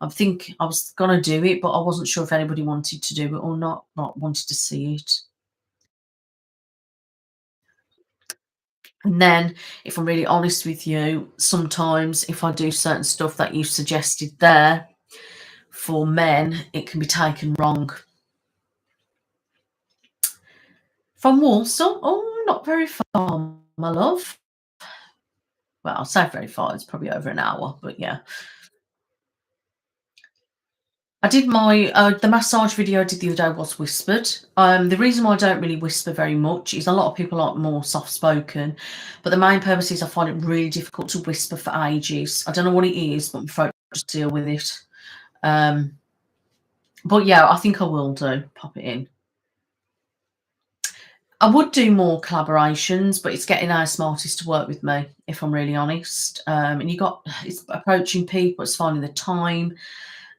I think I was gonna do it, but I wasn't sure if anybody wanted to do it or not wanted to see it. And then, if I'm really honest with you, sometimes if I do certain stuff that you suggested there for men, it can be taken wrong. From Walsall? Oh, not very far, my love. Well, I'll say very far. It's probably over an hour, but yeah. I did my the massage video I did the other day was whispered. The reason why I don't really whisper very much is a lot of people are more soft spoken, but the main purpose is I find it really difficult to whisper for ages. I don't know what it is, but my throat just deal with it. But yeah, I think I will do pop it in. I would do more collaborations, but it's getting our smartest to work with me, if I'm really honest. And it's approaching people, it's finding the time.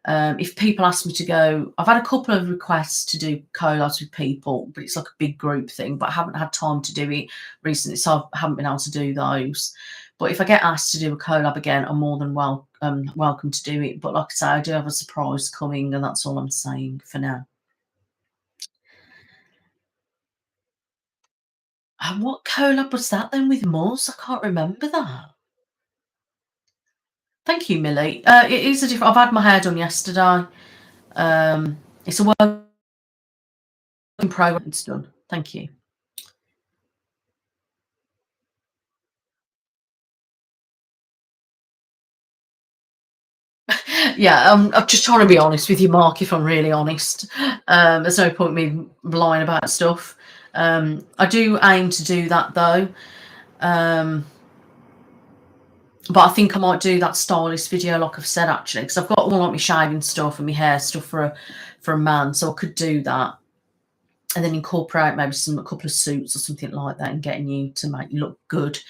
If people ask me to go, I've had a couple of requests to do collabs with people, but it's like a big group thing, but I haven't had time to do it recently, so I haven't been able to do those. But if I get asked to do a collab again, I'm more than welcome to do it. But like I say, I do have a surprise coming, and that's all I'm saying for now. And what collab was that then with Muzz? I can't remember that. Thank you, Millie. It is a different. I've had my hair done yesterday. It's a work in progress. It's done. Thank you. Yeah, I'm just trying to be honest with you, Mark, if I'm really honest. There's no point me lying about stuff. I do aim to do that though. But I think I might do that stylist video, like I've said, actually, because I've got all like my shaving stuff and my hair stuff for a man, so I could do that, and then incorporate maybe a couple of suits or something like that, and getting you to make you look good.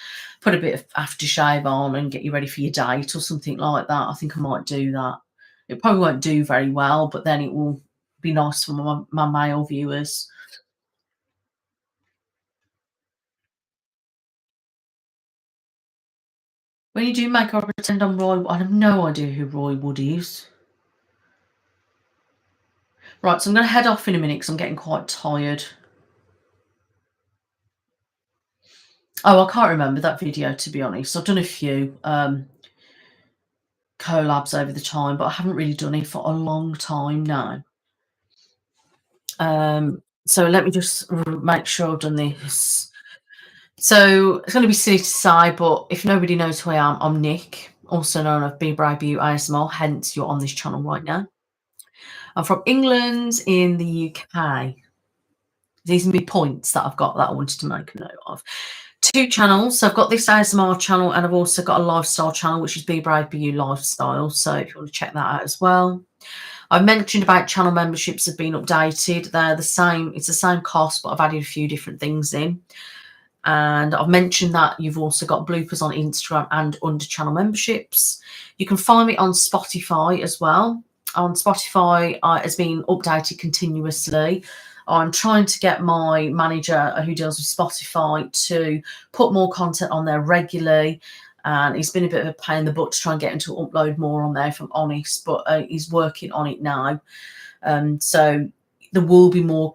Put a bit of aftershave on and get you ready for your date or something like that. I think I might do that. It probably won't do very well, but then it will be nice for my male viewers. When you do make, I pretend I'm Roy. I have no idea who Roy Wood is. Right, so I'm going to head off in a minute because I'm getting quite tired. Oh, I can't remember that video, to be honest. I've done a few. collabs over the time, but I haven't really done it for a long time now. So let me just make sure I've done this. So it's going to be silly to say, but if nobody knows who I am, I'm Nick, also known as Be Brave You ASMR, hence you're on this channel right now. I'm from England in the UK. These are my points that I've got that I wanted to make a note of. 2 channels. So I've got this ASMR channel, and I've also got a lifestyle channel, which is Be Brave Be You Lifestyle. So if you want to check that out as well. I mentioned about channel memberships have been updated. They're the same. It's the same cost, but I've added a few different things in. And I've mentioned that you've also got bloopers on Instagram and under channel memberships. You can find me on Spotify as well. On Spotify, it's been updated continuously. I'm trying to get my manager who deals with Spotify to put more content on there regularly. And it's been a bit of a pain in the butt to try and get him to upload more on there, if I'm honest, but he's working on it now. So there will be more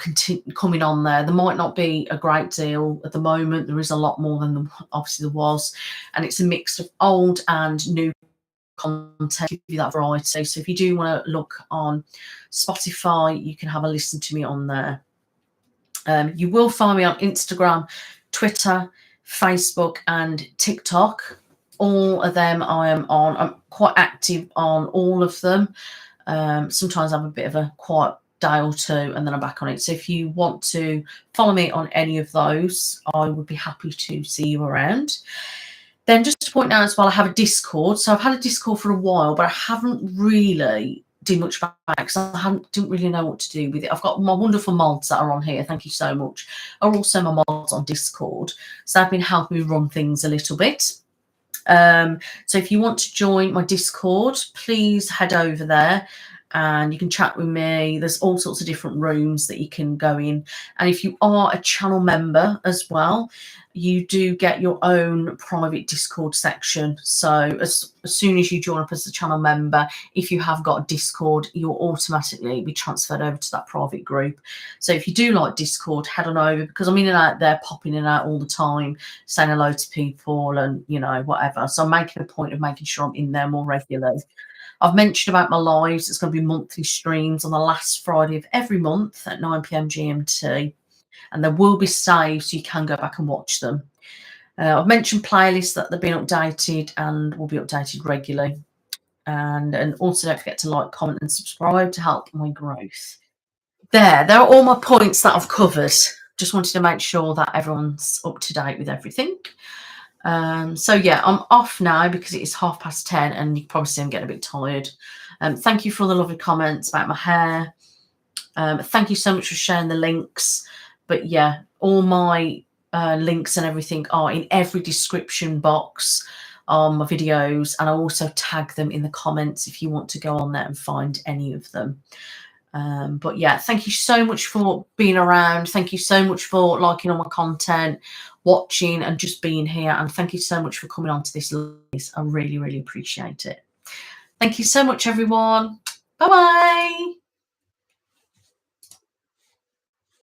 coming on there. There might not be a great deal at the moment. There is a lot more than obviously there was. And it's a mix of old and new content, give you that variety. So if you do want to look on Spotify, you can have a listen to me on there. You will find me on Instagram, Twitter, Facebook, and TikTok. All of them I am on. I'm quite active on all of them. Sometimes I have a bit of a quiet day or two, and then I'm back on it. So if you want to follow me on any of those, I would be happy to see you around. Then just to point out as well, I have a Discord. So I've had a Discord for a while, but I haven't really done much about it because I didn't really know what to do with it. I've got my wonderful mods that are on here. Thank you so much. Are also my mods on Discord. So they've been helping me run things a little bit. So if you want to join my Discord, please head over there and you can chat with me. There's all sorts of different rooms that you can go in. And if you are a channel member as well, you do get your own private Discord section. So as soon as you join up as a channel member, if you have got a Discord, you'll automatically be transferred over to that private group. So if you do like Discord, head on over, because I'm in and out there, popping in and out all the time, saying hello to people and, you know, whatever. So I'm making a point of making sure I'm in there more regularly. I've mentioned about my lives. It's going to be monthly streams on the last Friday of every month at 9 p.m. GMT. And there will be saved, so you can go back and watch them. I've mentioned playlists that they've been updated and will be updated regularly. And also don't forget to like, comment and subscribe to help my growth. There are all my points that I've covered. Just wanted to make sure that everyone's up to date with everything. So yeah, I'm off now because it is 10:30 and you can probably see I'm getting a bit tired. Thank you for all the lovely comments about my hair. Thank you so much for sharing the links. But yeah, all my links and everything are in every description box on my videos, and I also tag them in the comments if you want to go on there and find any of them. But yeah, thank you so much for being around. Thank you so much for liking all my content, watching, and just being here. And thank you so much for coming on to this. I really, really appreciate it. Thank you so much, everyone. Bye-bye.